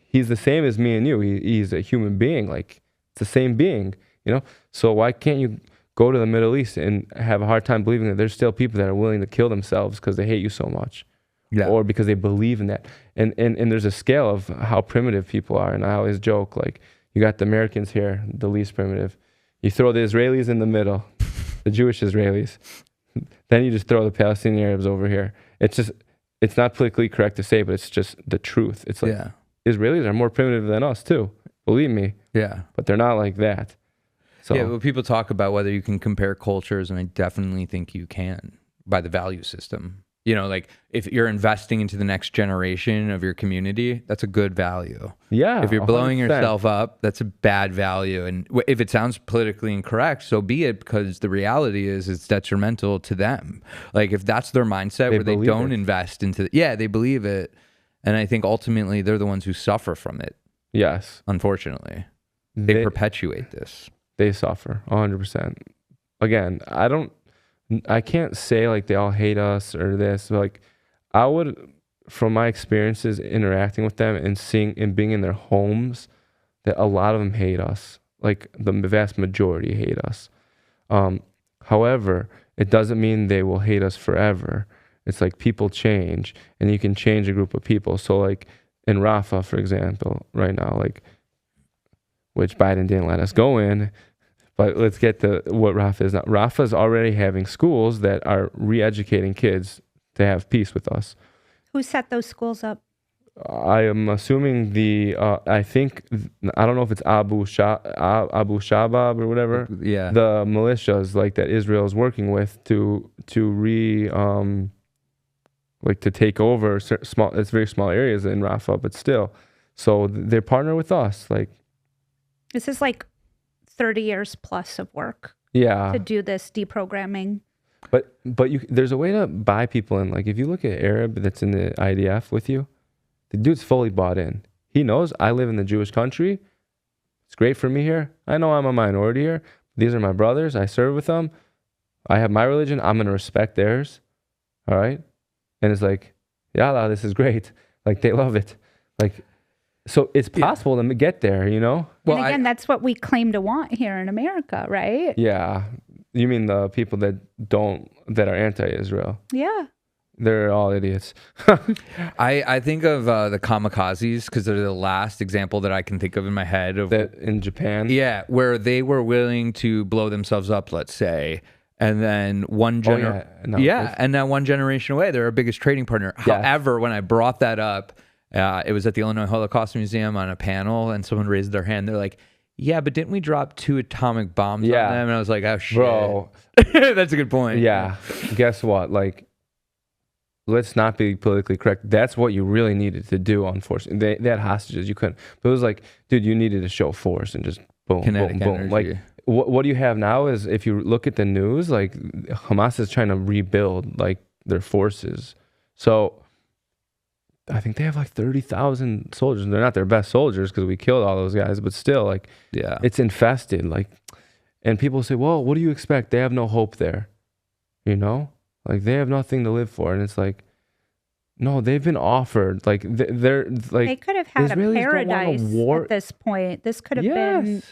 He's the same as me and you. He's a human being. Like, it's the same being, you know? So why can't you go to the Middle East and have a hard time believing that there's still people that are willing to kill themselves because they hate you so much? Yeah. Or because they believe in that. And there's a scale of how primitive people are. And I always joke, like, you got the Americans here, the least primitive. You throw the Israelis in the middle, the Jewish Israelis. then you just throw the Palestinian Arabs over here. It's not politically correct to say, but it's just the truth. It's like Israelis are more primitive than us too. Believe me. Yeah. But they're not like that. So Yeah, well, people talk about whether you can compare cultures, and I definitely think you can by the value system. You know, like if you're investing into the next generation of your community, that's a good value. yeah. If you're blowing 100%. yourself up, that's a bad value. And if it sounds politically incorrect, so be it, because the reality is it's detrimental to them. Like if that's their mindset where they believe don't it. invest into, they believe it. And I think ultimately they're the ones who suffer from it, Yes. unfortunately. They perpetuate this. They suffer 100%. Again, I can't say like they all hate us or this, but like I would, from my experiences interacting with them and seeing and being in their homes, that a lot of them hate us. Like the vast majority hate us. However, it doesn't mean they will hate us forever. It's like people change, and you can change a group of people. So like in Rafah, for example, right now, like, which Biden didn't let us go in, but let's get to what Rafah is now. Rafah is already having schools that are re-educating kids to have peace with us. Who set those schools up? I am assuming I don't know if it's Abu Shabab or whatever. Yeah. The militias like that Israel is working with to take over it's very small areas in Rafah, but still. So they partner with us. Like This is like 30 years plus of work yeah. to do this deprogramming. But there's a way to buy people in. Like if you look at Arab that's in the IDF with you, the dude's fully bought in. He knows I live in the Jewish country. It's great for me here. I know I'm a minority here. These are my brothers. I serve with them. I have my religion. I'm going to respect theirs. All right. And it's like, yalla, this is great. Like they love it. Like, so it's possible to get there, you know? Well, and again, that's what we claim to want here in America, right? Yeah. You mean the people that are anti-Israel? Yeah. They're all idiots. I think of the kamikazes because they're the last example that I can think of in my head of that in Japan. Yeah, where they were willing to blow themselves up, let's say, and then one generation away, they're our biggest trading partner. Yes. However, when I brought that up, it was at the Illinois Holocaust Museum on a panel, and someone raised their hand. They're like, "Yeah, but didn't we drop 2 atomic bombs on them?" And I was like, "Oh shit, bro, that's a good point." Yeah, guess what? Like, let's not be politically correct. That's what you really needed to do. Unfortunately, they had hostages. You couldn't. But it was like, dude, you needed to show force and just boom, Kinetic boom, boom. energy. Like, what do you have now is if you look at the news, like Hamas is trying to rebuild like their forces. So I think they have like 30,000 soldiers. They're not their best soldiers because we killed all those guys, but still, like, yeah, it's infested. Like, and people say, well, what do you expect? They have no hope there, you know? Like they have nothing to live for, and it's like, no, they've been offered. Like they're like they could have had Israelis a paradise at this point. This could have been.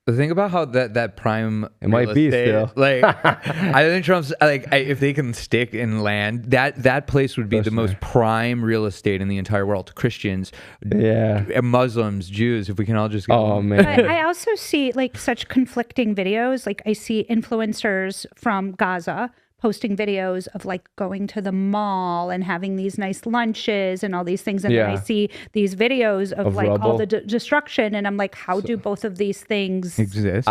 Think about how that prime it might be estate, still. Like I think Trump's like if they can stick in land, that place would be the most prime real estate in the entire world. Christians, Muslims, Jews. If we can all just go. Man. But I also see like such conflicting videos. Like I see influencers from Gaza posting videos of like going to the mall and having these nice lunches and all these things. And then I see these videos of like rubble. all the destruction. And I'm like, how do both of these things exist?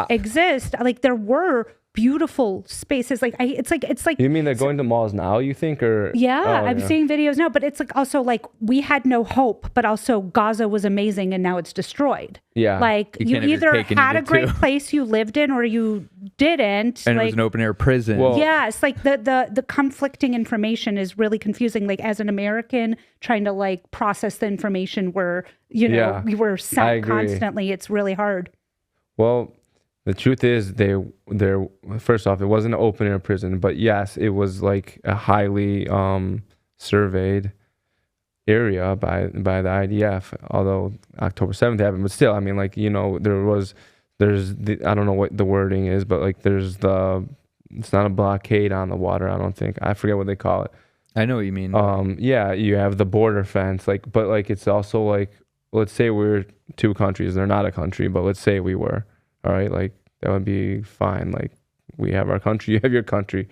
Like there were beautiful spaces. Like it's like. You mean they're going to malls now, you think? Or I'm seeing videos now, but it's like also like we had no hope, but also Gaza was amazing and now it's destroyed. Yeah. Like you either had a great place you lived in or you didn't. And like, it was an open air prison. Well, it's like the conflicting information is really confusing. Like as an American trying to like process the information where, you know, we were sent constantly. It's really hard. Well, the truth is they're first off, it wasn't an open air prison, but yes, it was like a highly surveyed area by the IDF, although October 7th happened, but still, I mean, like, you know, I don't know what the wording is, but like it's not a blockade on the water, I don't think. I forget what they call it. I know what you mean. You have the border fence, like, but like it's also like, let's say we're 2 countries, they're not a country, but let's say we were. All right, like that would be fine. Like we have our country, you have your country,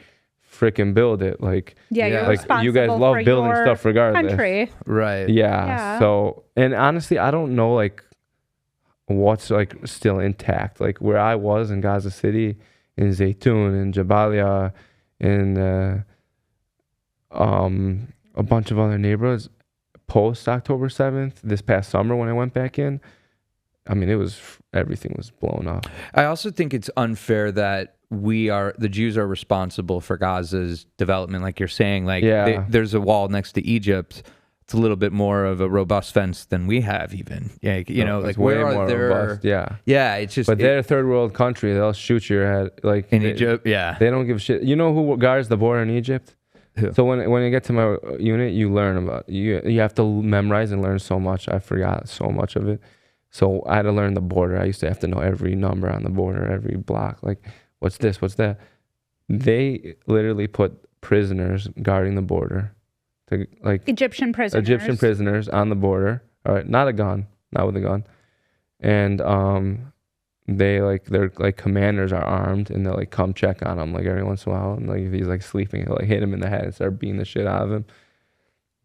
freaking build it. Like, Yeah, you're like, responsible you guys love for building your stuff regardless. country. Right. Yeah. So, and honestly, I don't know like what's like still intact. Like where I was in Gaza City, in Zaytun, in Jabalia, in a bunch of other neighborhoods post October 7th, this past summer when I went back in, I mean, everything was blown up. I also think it's unfair that the Jews are responsible for Gaza's development. Like you're saying, like there's a wall next to Egypt. It's a little bit more of a robust fence than we have even. Yeah, you know, like way where more are there? robust. Yeah. Yeah, it's just. But they're a third world country. They'll shoot your head. Like in Egypt, yeah. They don't give a shit. You know who guards the border in Egypt? Who? So when you get to my unit, you learn about you have to memorize and learn so much. I forgot so much of it. So I had to learn the border. I used to have to know every number on the border, every block. Like, what's this? What's that? They literally put prisoners guarding the border, to like Egyptian prisoners on the border. All right, not with a gun, and their like commanders are armed and they'll like come check on him like every once in a while, and like if he's like sleeping, he'll like hit him in the head and start beating the shit out of him.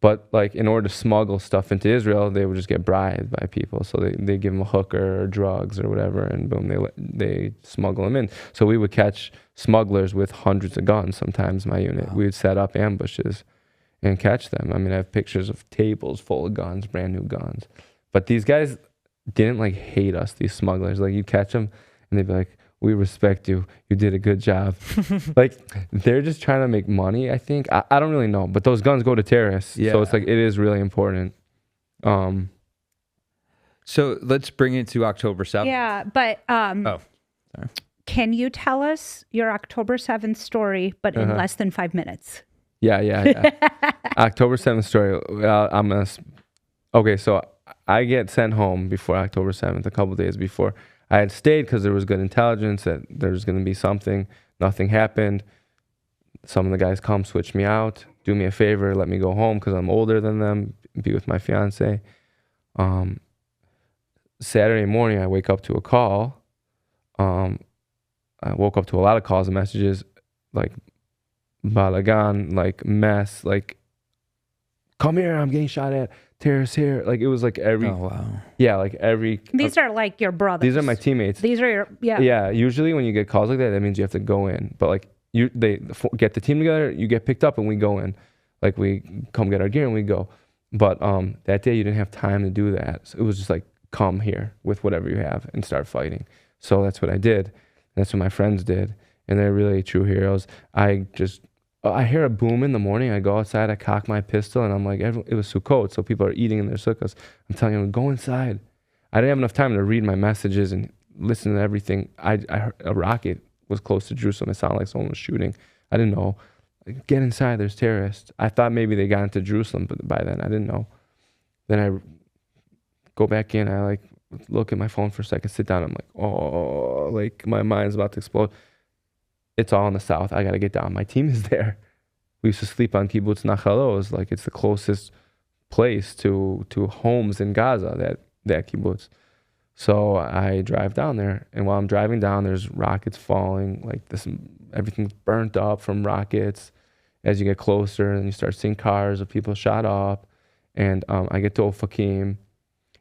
But like in order to smuggle stuff into Israel, they would just get bribed by people. So they give them a hooker or drugs or whatever, and boom, they smuggle them in. So we would catch smugglers with hundreds of guns. Sometimes my unit, we would set up ambushes and catch them. I mean, I have pictures of tables full of guns, brand new guns. But these guys didn't like hate us, these smugglers. Like you catch them and they'd be like, we respect you. You did a good job. Like they're just trying to make money, I think. I don't really know, but those guns go to terrorists. Yeah. So it's like, it is really important. So let's bring it to October 7th. Yeah, but sorry. Can you tell us your October 7th story, but in less than 5 minutes? Yeah. October 7th story. Okay, so I get sent home before October 7th, a couple days before. I had stayed because there was good intelligence that there's going to be something. Nothing happened. Some of the guys come, switch me out, do me a favor, let me go home because I'm older than them, be with my fiance. Saturday morning, I wake up to a call. I woke up to a lot of calls and messages, like balagan, like mess, like come here, I'm getting shot at, terrorists here. Like it was like every. Oh wow. Yeah, like every. These are like your brothers. These are my teammates. These are your Yeah. Usually when you get calls like that means you have to go in. But like they get the team together, you get picked up, and we go in. Like we come get our gear and we go. But that day you didn't have time to do that. So it was just like come here with whatever you have and start fighting. So that's what I did. That's what my friends did, and they're really true heroes. I hear a boom in the morning. I go outside, I cock my pistol, and I'm like, it was Sukkot, so people are eating in their sukkahs. I'm telling them, go inside. I didn't have enough time to read my messages and listen to everything. I heard a rocket was close to Jerusalem. It sounded like someone was shooting. I didn't know. Like, get inside, there's terrorists. I thought maybe they got into Jerusalem, but by then I didn't know. Then I go back in, I like look at my phone for a second, sit down, I'm like, oh, like my mind's about to explode. It's all in the south. I got to get down. My team is there. We used to sleep on kibbutz Nachalos. Like it's the closest place to homes in Gaza, that kibbutz. So I drive down there, and while I'm driving down, there's rockets falling. Like this, everything's burnt up from rockets. As you get closer, and you start seeing cars of people shot up. And I get to Ofakim,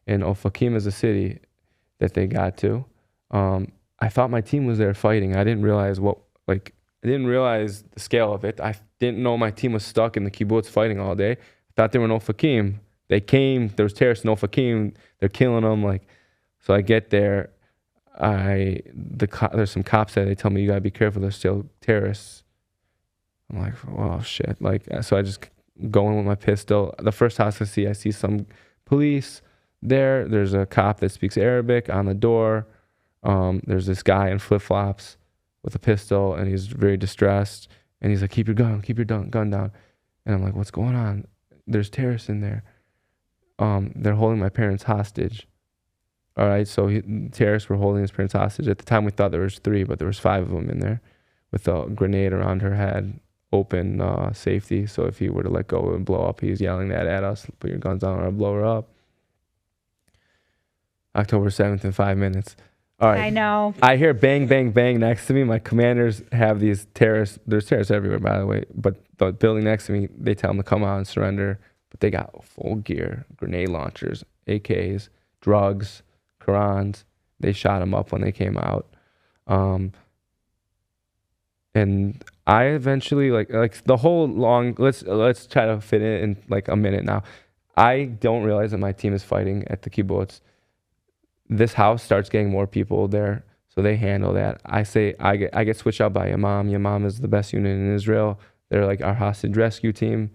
and Ofakim is a city that they got to. I thought my team was there fighting. I didn't realize I didn't realize the scale of it. I didn't know my team was stuck in the kibbutz fighting all day. I thought they were in Ofakim. They came, there was terrorists in Ofakim. They're killing them. Like, so I get there. There's some cops there. They tell me, you gotta be careful. There's still terrorists. I'm like, oh shit. Like, so I just go in with my pistol. The first house I see some police there. There's a cop that speaks Arabic on the door. There's this guy in flip-flops with a pistol, and he's very distressed, and he's like, keep your gun down. And I'm like, what's going on? There's terrorists in there. They're holding my parents hostage. All right, so terrorists were holding his parents hostage. At the time we thought there was 3, but there was 5 of them in there with a grenade around her head, open safety, so if he were to let go, it would blow up. He's yelling that at us, put your guns down or I'll blow her up. October 7th in 5 minutes. All right. I know. I hear bang, bang, bang next to me. My commanders have these terrorists. There's terrorists everywhere, by the way. But the building next to me, they tell them to come out and surrender. But they got full gear, grenade launchers, AKs, drugs, Qurans. They shot them up when they came out. And I eventually like the whole long. Let's try to fit it in like a minute now. I don't realize that my team is fighting at the kibbutz. This house starts getting more people there, so they handle that. I get switched out by Yamam. Yamam is the best unit in Israel. They're like our hostage rescue team.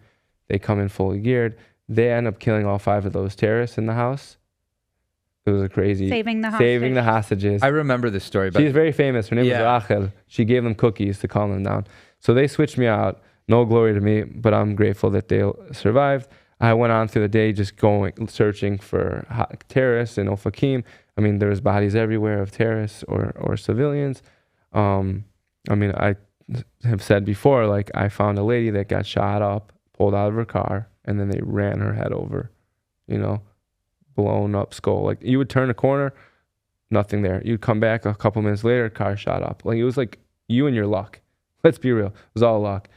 They come in fully geared. They end up killing all 5 of those terrorists in the house. It was a crazy Saving the hostages. I remember this story. But She's very famous. Her name was Rachel. She gave them cookies to calm them down. So they switched me out. No glory to me, but I'm grateful that they survived. I went on through the day just searching for terrorists in Ofakim. I mean, there was bodies everywhere of terrorists or civilians. I mean, I have said before, like I found a lady that got shot up, pulled out of her car, and then they ran her head over, blown up skull. Like you would turn a corner, nothing there. You'd come back a couple minutes later, car shot up. Like it was like you and your luck. Let's be real. It was all luck.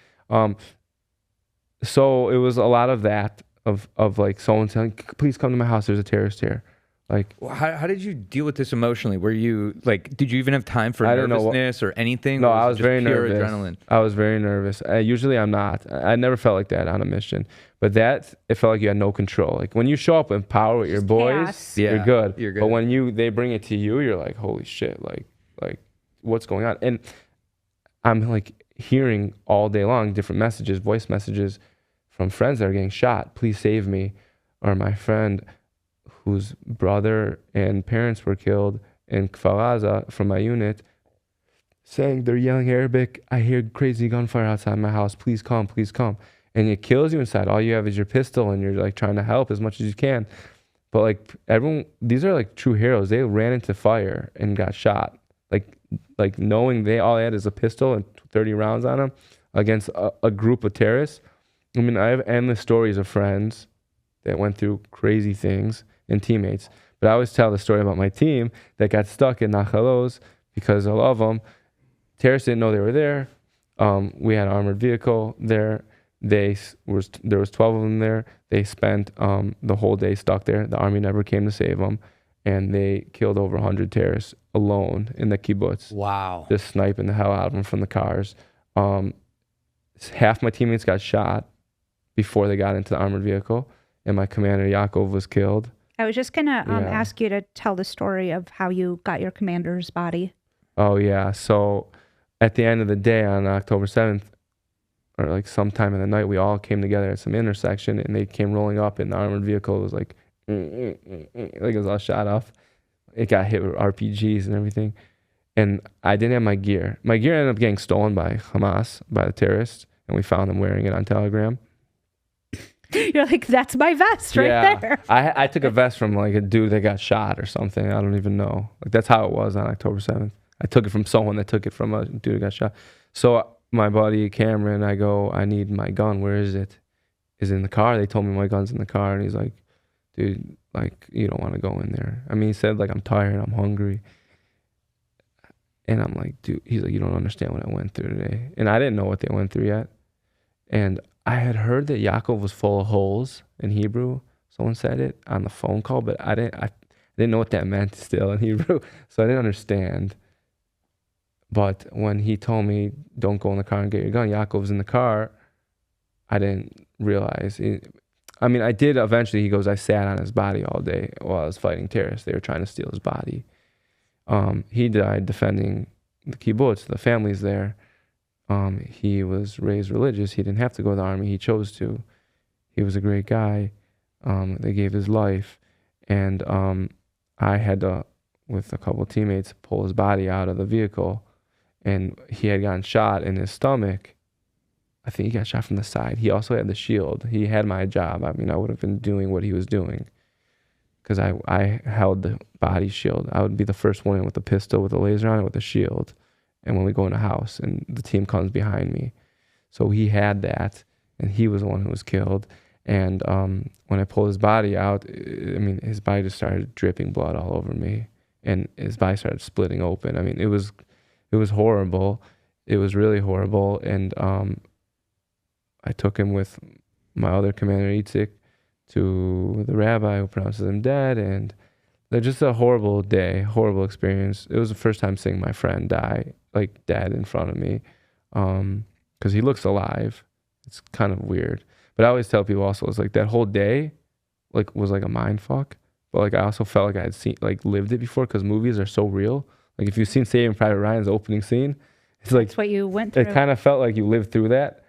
So it was a lot of that of like someone saying, please come to my house. There's a terrorist here. Like, how did you deal with this emotionally? Were you like, did you even have time for nervousness or anything? No, or I was very nervous. Adrenaline? I was very nervous. Usually I'm not. I never felt like that on a mission. But it felt like you had no control. Like when you show up in power with your boys, you're good. But when they bring it to you, you're like, holy shit, like what's going on? And I'm like hearing all day long different messages, voice messages from friends that are getting shot. Please save me. Or my friend whose brother and parents were killed in Kfar Aza from my unit saying they're yelling Arabic. I hear crazy gunfire outside my house. Please come, please come. And it kills you inside. All you have is your pistol and you're like trying to help as much as you can. But like everyone, these are like true heroes. They ran into fire and got shot. Like knowing they all had is a pistol and 30 rounds on them against a group of terrorists. I mean, I have endless stories of friends that went through crazy things and teammates. But I always tell the story about my team that got stuck in Nachalos because I love them. Terrorists didn't know they were there. We had an armored vehicle there. There was 12 of them there. They spent the whole day stuck there. The army never came to save them. And they killed over 100 terrorists alone in the kibbutz. Wow. Just sniping the hell out of them from the cars. Half my teammates got shot before they got into the armored vehicle. And my commander, Yaakov, was killed. I was just going to ask you to tell the story of how you got your commander's body. Oh, yeah. So at the end of the day on October 7th, or like sometime in the night, we all came together at some intersection and they came rolling up in the armored vehicle. It was like it was all shot off. It got hit with RPGs and everything. And I didn't have my gear. My gear ended up getting stolen by Hamas, by the terrorists, and we found them wearing it on Telegram. You're like, that's my vest right there. I took a vest from like a dude that got shot or something. I don't even know. Like that's how it was on October 7th. I took it from someone that took it from a dude that got shot. So my buddy Cameron, I go, I need my gun. Where is it? Is it in the car? They told me my gun's in the car. And he's like, dude, like, you don't want to go in there. I mean, he said, like, I'm tired, I'm hungry. And I'm like, dude, he's like, you don't understand what I went through today. And I didn't know what they went through yet. And I had heard that Yaakov was full of holes in Hebrew. Someone said it on the phone call, but I didn't know what that meant still in Hebrew. So I didn't understand. But when he told me, don't go in the car and get your gun, Yaakov's in the car, I didn't realize. I mean, I did eventually. He goes, I sat on his body all day while I was fighting terrorists. They were trying to steal his body. He died defending the kibbutz, the families there. He was raised religious. He didn't have to go to the army. He chose to. He was a great guy. They gave his life. And I had to, with a couple of teammates, pull his body out of the vehicle. And he had gotten shot in his stomach. I think he got shot from the side. He also had the shield. He had my job. I mean, I would have been doing what he was doing because I held the body shield. I would be the first one in with a pistol, with a laser on it, with a shield. And when we go in a house and the team comes behind me. So he had that, and he was the one who was killed. And when I pulled his body out, I mean, his body just started dripping blood all over me. and his body started splitting open. I mean, it was horrible. It was really horrible. And I took him with my other commander, Itzik, to the rabbi who pronounces him dead. And they're just a horrible day, horrible experience. It was the first time seeing my friend die, like dead in front of me, because he looks alive. It's kind of weird. But I always tell people also, it's like that whole day like was like a mind fuck. But like I also felt like I had seen, like lived it before, because movies are so real. Like if you've seen Saving Private Ryan's opening scene, it's like That's what you went through. it kind of felt like you lived through that,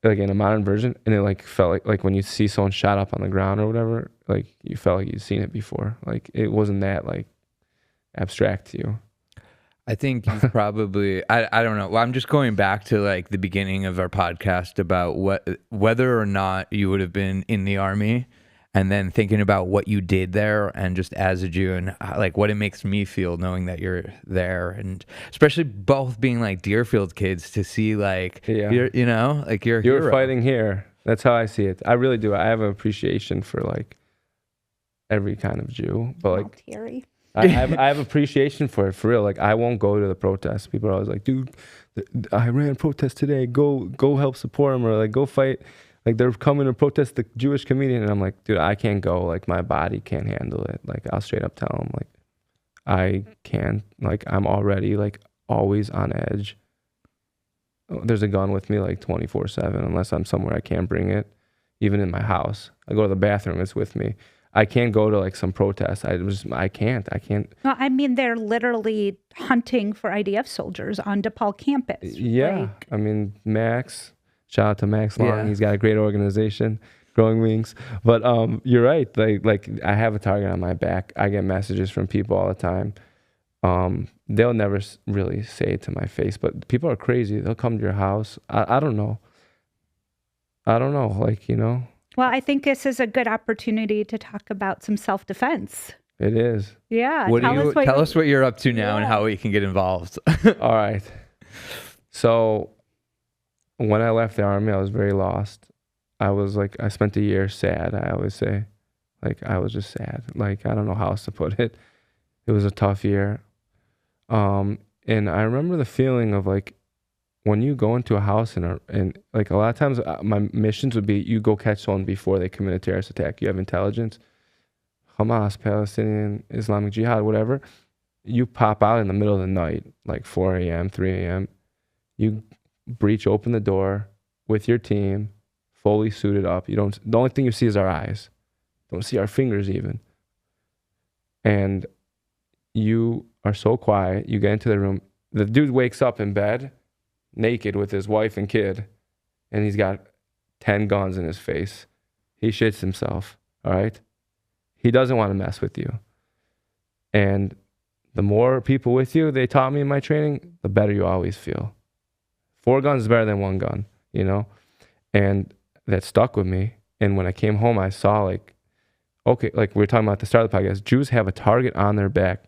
like in a modern version, and it like felt like when you see someone shot up on the ground or whatever, like you felt like you'd seen it before. Like it wasn't that like abstract to you. I think you probably, I don't know. Well, I'm just going back to like the beginning of our podcast about whether or not you would have been in the army, and then thinking about what you did there, and just as a Jew, and like what it makes me feel knowing that you're there, and especially both being like Deerfield kids, to see like, you're, you know, like you're You're fighting here. That's how I see it. I really do. I have an appreciation for like every kind of Jew, but like Terry. I have appreciation for it, for real. Like I won't go to the protests. People are always like, dude, I ran protest today. Go help support them, or like go fight. Like they're coming to protest the Jewish comedian, and I'm like, dude, I can't go. Like my body can't handle it. Like I'll straight up tell them, like I can't. Like I'm already like always on edge. There's a gun with me like 24/7, unless I'm somewhere I can't bring it. Even in my house, I go to the bathroom, it's with me. I can't go to like some protest. I can't. Well, I mean, they're literally hunting for IDF soldiers on DePaul campus. Yeah, Like, I mean, Max. Shout out to Max Long. Yeah. He's got a great organization, Growing Wings. But you're right. Like I have a target on my back. I get messages from people all the time. They'll never really say it to my face, but people are crazy. They'll come to your house. I don't know. Like, you know. well, I think this is a good opportunity to talk about some self-defense. It is. Yeah. Tell us what you're up to now and how we can get involved. All right. So when I left the army, I was very lost. I spent a year sad, I always say. Like, I was just sad. Like, I don't know how else to put it. It was a tough year. And I remember the feeling of like, when you go into a house and like a lot of times my missions would be, you go catch someone before they commit a terrorist attack. You have intelligence, Hamas, Palestinian, Islamic Jihad, whatever. You pop out in the middle of the night, like 4 a.m., 3 a.m. You breach open the door with your team, fully suited up. The only thing you see is our eyes. Don't see our fingers even. And you are so quiet. You get into the room. The dude wakes up in bed, naked with his wife and kid, and he's got 10 guns in his face. He shits himself, all right? He doesn't want to mess with you. And the more people with you, they taught me in my training, the better you always feel. 4 guns is better than 1 gun, you know? And that stuck with me. And when I came home, I saw like, okay, like we were talking about at the start of the podcast, Jews have a target on their back.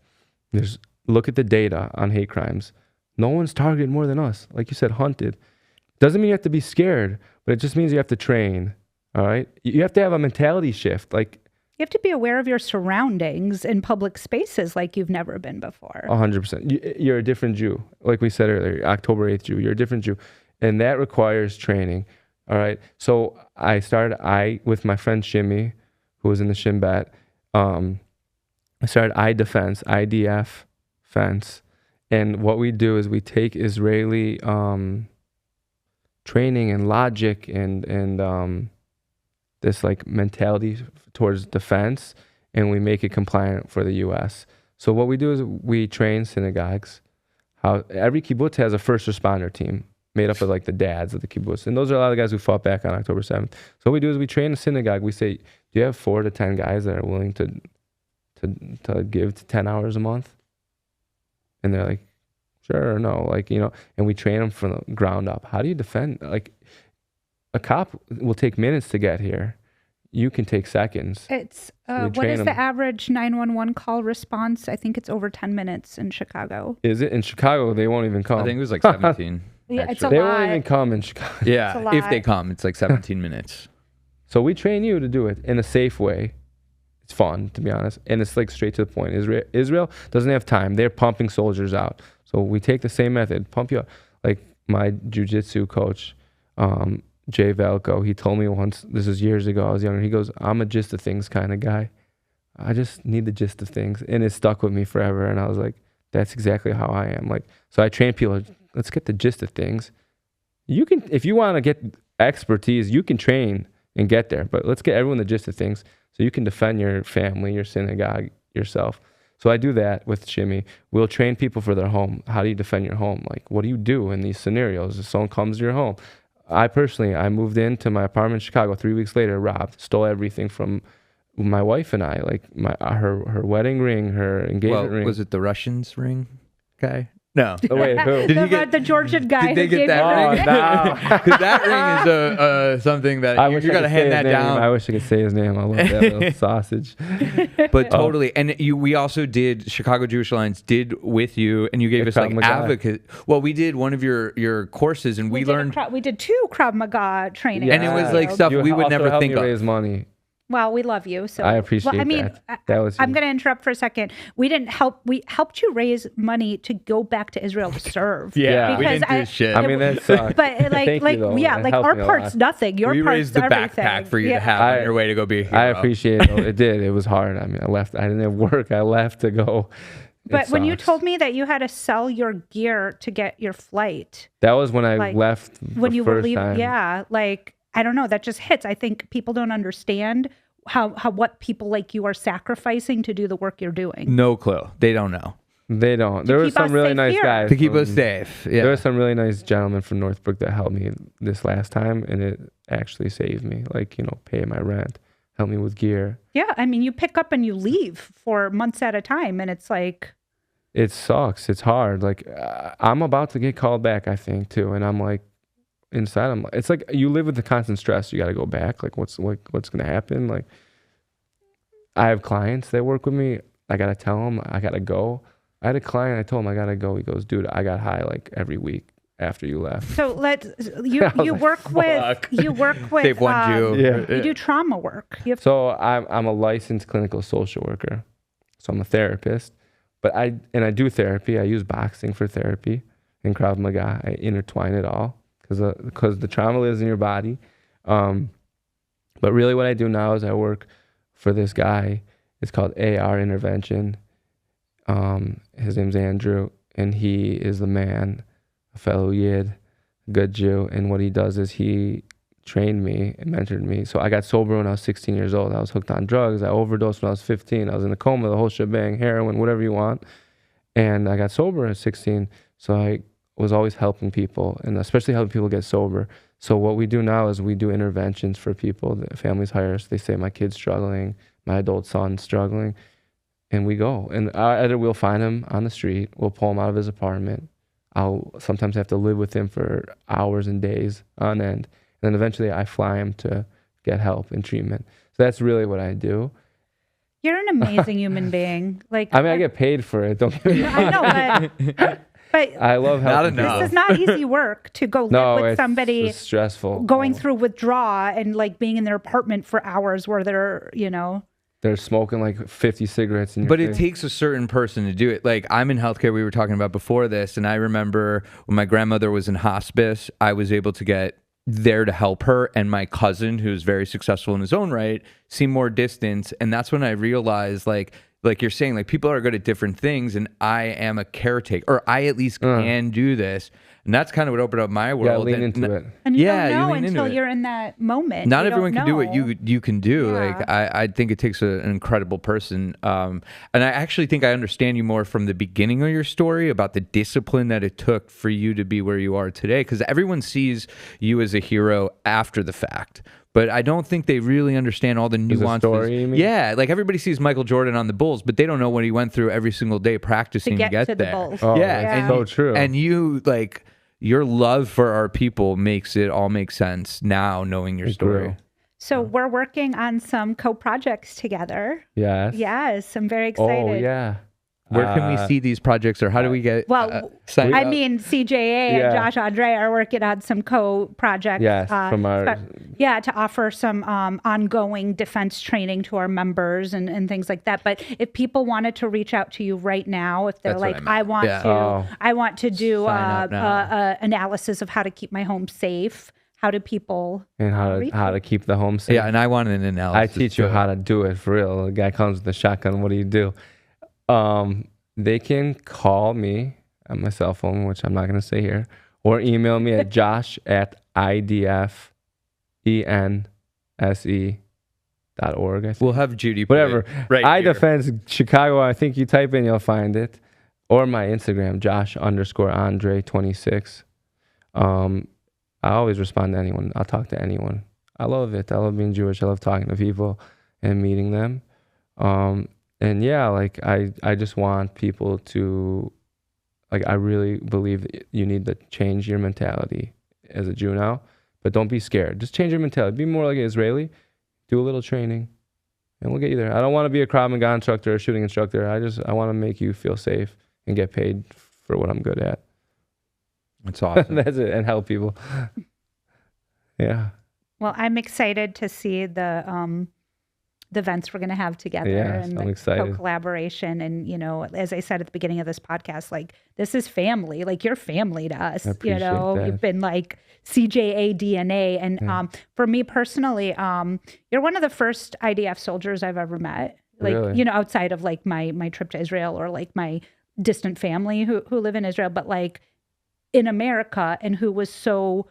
Look at the data on hate crimes. No one's targeted more than us. Like you said, hunted. Doesn't mean you have to be scared, but it just means you have to train. All right? You have to have a mentality shift. Like, You have to be aware of your surroundings in public spaces like you've never been before. 100%. You're a different Jew. Like we said earlier, October 8th Jew. You're a different Jew. And that requires training. All right? So with my friend Shimmy, who was in the Shin Bet, I started IDF fence. And what we do is we take Israeli training and logic and this like mentality towards defense, and we make it compliant for the U.S. So what we do is we train synagogues. How every kibbutz has a first responder team made up of like the dads of the kibbutz, and those are a lot of the guys who fought back on October 7th. So what we do is we train a synagogue. We say, do you have 4 to 10 guys that are willing to give 10 hours a month? And they're like, sure or no, like, you know, and we train them from the ground up. How do you defend? Like, a cop will take minutes to get here. You can take seconds. It's, So what is the average 911 call response? I think it's over 10 minutes in Chicago. Is it? In Chicago, they won't even come. I think it was like 17. Yeah, it's a They lot. won't even come in Chicago. It's a Yeah, lot. if they come, it's like 17 minutes. So we train you to do it in a safe way. It's fun, to be honest, and it's like straight to the point. Israel doesn't have time. They're pumping soldiers out. So we take the same method, pump you up. Like my jiu-jitsu coach, Jay Valco, he told me once, this was years ago, I was younger, he goes, I'm a gist of things kind of guy. I just need the gist of things. And it stuck with me forever. And I was like, that's exactly how I am. Like, so I train people, let's get the gist of things. You can, if you want to get expertise, you can train and get there, but let's get everyone the gist of things so you can defend your family, your synagogue, yourself. So I do that with Jimmy. We'll train people for their home. How do you defend your home? Like, what do you do in these scenarios if someone comes to your home? I moved into my apartment in Chicago 3 weeks later, robbed, stole everything from my wife and I, like her wedding ring, her engagement ring. Was it the Russians ring guy? No. Oh, wait, who? The Georgian guy. Did they get that ring? No. Because that ring is something that you got to hand that down. I wish I could say his name. I love that little sausage. But totally. And we also did, Chicago Jewish Alliance did with you, and you gave us like advocate. Well, we did one of your courses, and we learned. We did 2 Krav Maga training. And it was like stuff we would never think of. Raise money. Well, we love you. So I appreciate that. I'm going to interrupt for a second. We helped you raise money to go back to Israel to serve. Yeah, we didn't do shit. I mean, that sucks. But our part's nothing. Your part's raised the everything. backpack for you to have on your way to go be a hero. I appreciate it. It did. It was hard. I mean, I left. I didn't have work. I left to go. But when you told me that you had to sell your gear to get your flight. That was when I left when you were leaving. Time. Yeah, like, I don't know. That just hits. I think people don't understand how what people like you are sacrificing to do the work you're doing. No clue. They don't know. They don't. There were some really nice guys to keep us safe. Yeah. There were some really nice gentlemen from Northbrook that helped me this last time, and it actually saved me. Like, pay my rent, help me with gear. Yeah, I mean, you pick up and you leave for months at a time, and it's like, it sucks. It's hard. Like, I'm about to get called back, I think, too, and I'm like, inside, it's like you live with the constant stress. You got to go back. Like, what's going to happen? Like, I have clients that work with me. I got to tell them I got to go. I had a client. I told him I got to go. He goes, dude, I got high like every week after you left. So you work with They've won you. You do trauma work. So I'm a licensed clinical social worker. So I'm a therapist, but I do therapy. I use boxing for therapy and Krav Maga. I intertwine it all. Because the trauma lives in your body. But really what I do now is I work for this guy. It's called AR Intervention. His name's Andrew, and he is the man, a fellow Yid, a good Jew. And what he does is he trained me and mentored me. So I got sober when I was 16 years old. I was hooked on drugs. I overdosed when I was 15. I was in a coma, the whole shebang, heroin, whatever you want. And I got sober at 16. So I was always helping people, and especially helping people get sober. So what we do now is we do interventions for people. The families hire us. They say, my kid's struggling, my adult son's struggling, and we go. And either we'll find him on the street, we'll pull him out of his apartment. I'll sometimes have to live with him for hours and days on end. And then eventually I fly him to get help and treatment. So that's really what I do. You're an amazing human being. Like, I mean, I get paid for it. Don't get me wrong. I know, but I love helping. This is not easy work to go live with somebody. It's stressful. Going through withdrawal and like being in their apartment for hours where they're smoking like 50 cigarettes. But it takes a certain person to do it. Like, I'm in healthcare, we were talking about before this, and I remember when my grandmother was in hospice, I was able to get there to help her, and my cousin, who's very successful in his own right, seemed more distant. And that's when I realized, like you're saying, like, people are good at different things, and I am a caretaker, or I at least can do this. And that's kind of what opened up my world. Yeah, lean into it. And you don't know until you're in that moment. Not everyone can do what you can do. Yeah. Like, I think it takes an incredible person. And I actually think I understand you more from the beginning of your story about the discipline that it took for you to be where you are today. Because everyone sees you as a hero after the fact. But I don't think they really understand all the nuances. Story, you mean? Yeah, like everybody sees Michael Jordan on the Bulls, but they don't know what he went through every single day practicing to get to there. The Bulls. Oh, yeah, and so true. And you, like, your love for our people makes it all make sense now, knowing your story. So we're working on some co-projects together. Yes. Yes, I'm very excited. Oh, yeah. Where can we see these projects, or how do we get signed up? CJA and Josh Andre are working on some co-projects. Yes, from our... to offer some ongoing defense training to our members and things like that. But if people wanted to reach out to you right now, if they're I want to do analysis of how to keep my home safe, how do people... And how to keep the home safe. Yeah, and I want an analysis. I teach you how to do it for real. The guy comes with a shotgun. What do you do? They can call me on my cell phone, which I'm not going to say here, or email me at josh@idefense.org. We'll have Judy. Whatever. Right. Defense Chicago. I think you type in, you'll find it. Or my Instagram, Josh_Andre26. I always respond to anyone. I'll talk to anyone. I love it. I love being Jewish. I love talking to people and meeting them. And yeah, like I just want people to, like, I really believe that you need to change your mentality as a Jew now, but don't be scared. Just change your mentality. Be more like an Israeli. Do a little training, and we'll get you there. I don't want to be a Krav Maga instructor or shooting instructor. I want to make you feel safe and get paid for what I'm good at. That's awesome. That's it, and help people. Yeah. Well, I'm excited to see the events we're going to have together and I'm the excited. Co-collaboration. And, you know, as I said at the beginning of this podcast, like, this is family. Like, you're family to us. You know, that. You've been like CJA DNA. And for me personally, you're one of the first IDF soldiers I've ever met. Like, really? You know, outside of like my trip to Israel or like my distant family who live in Israel, but like in America, and who was so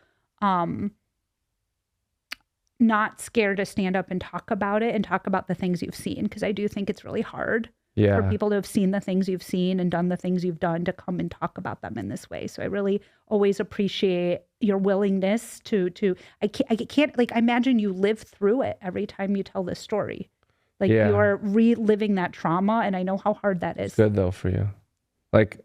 not scared to stand up and talk about it and talk about the things you've seen. Because I do think it's really hard for people to have seen the things you've seen and done the things you've done to come and talk about them in this way. So I really always appreciate your willingness to I can't like, I imagine you live through it every time you tell this story. Like you're reliving that trauma, and I know how hard that is. It's good though for you. Like,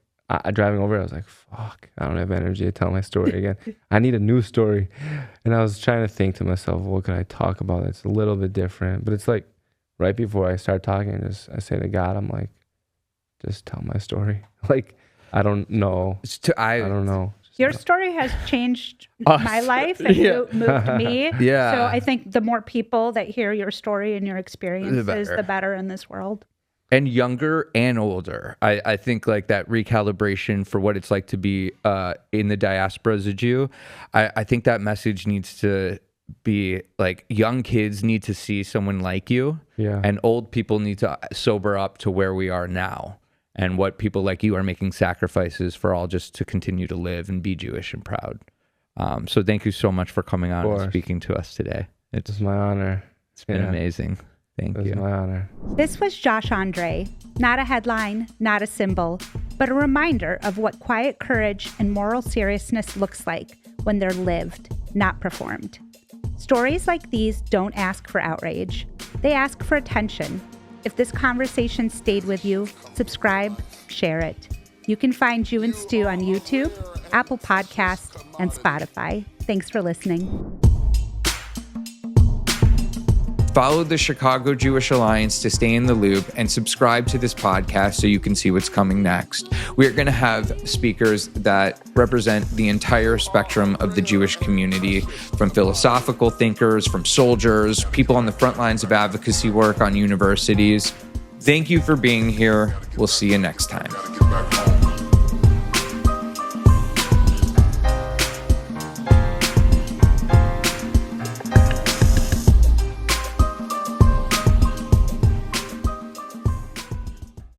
driving over, I was like, fuck, I don't have energy to tell my story again. I need a new story. And I was trying to think to myself, what could I talk about that's a little bit different? But it's like, right before I start talking, I say to God, I'm like, just tell my story. Like, I don't know. I don't know. Your story has changed my life and moved me. Yeah. So I think the more people that hear your story and your experiences, the better in this world. And younger and older. I think like that recalibration for what it's like to be in the diaspora as a Jew. I think that message needs to be like, young kids need to see someone like you, and old people need to sober up to where we are now and what people like you are making sacrifices for, all just to continue to live and be Jewish and proud. So thank you so much for coming on and speaking to us today. It's my honor. It's been amazing. Thank you. It was my honor. This was Josh Andre. Not a headline, not a symbol, but a reminder of what quiet courage and moral seriousness looks like when they're lived, not performed. Stories like these don't ask for outrage. They ask for attention. If this conversation stayed with you, subscribe, share it. You can find Jew and Stew on YouTube, Apple Podcasts, and Spotify. Thanks for listening. Follow the Chicago Jewish Alliance to stay in the loop, and subscribe to this podcast so you can see what's coming next. We're going to have speakers that represent the entire spectrum of the Jewish community, from philosophical thinkers, from soldiers, people on the front lines of advocacy work on universities. Thank you for being here. We'll see you next time.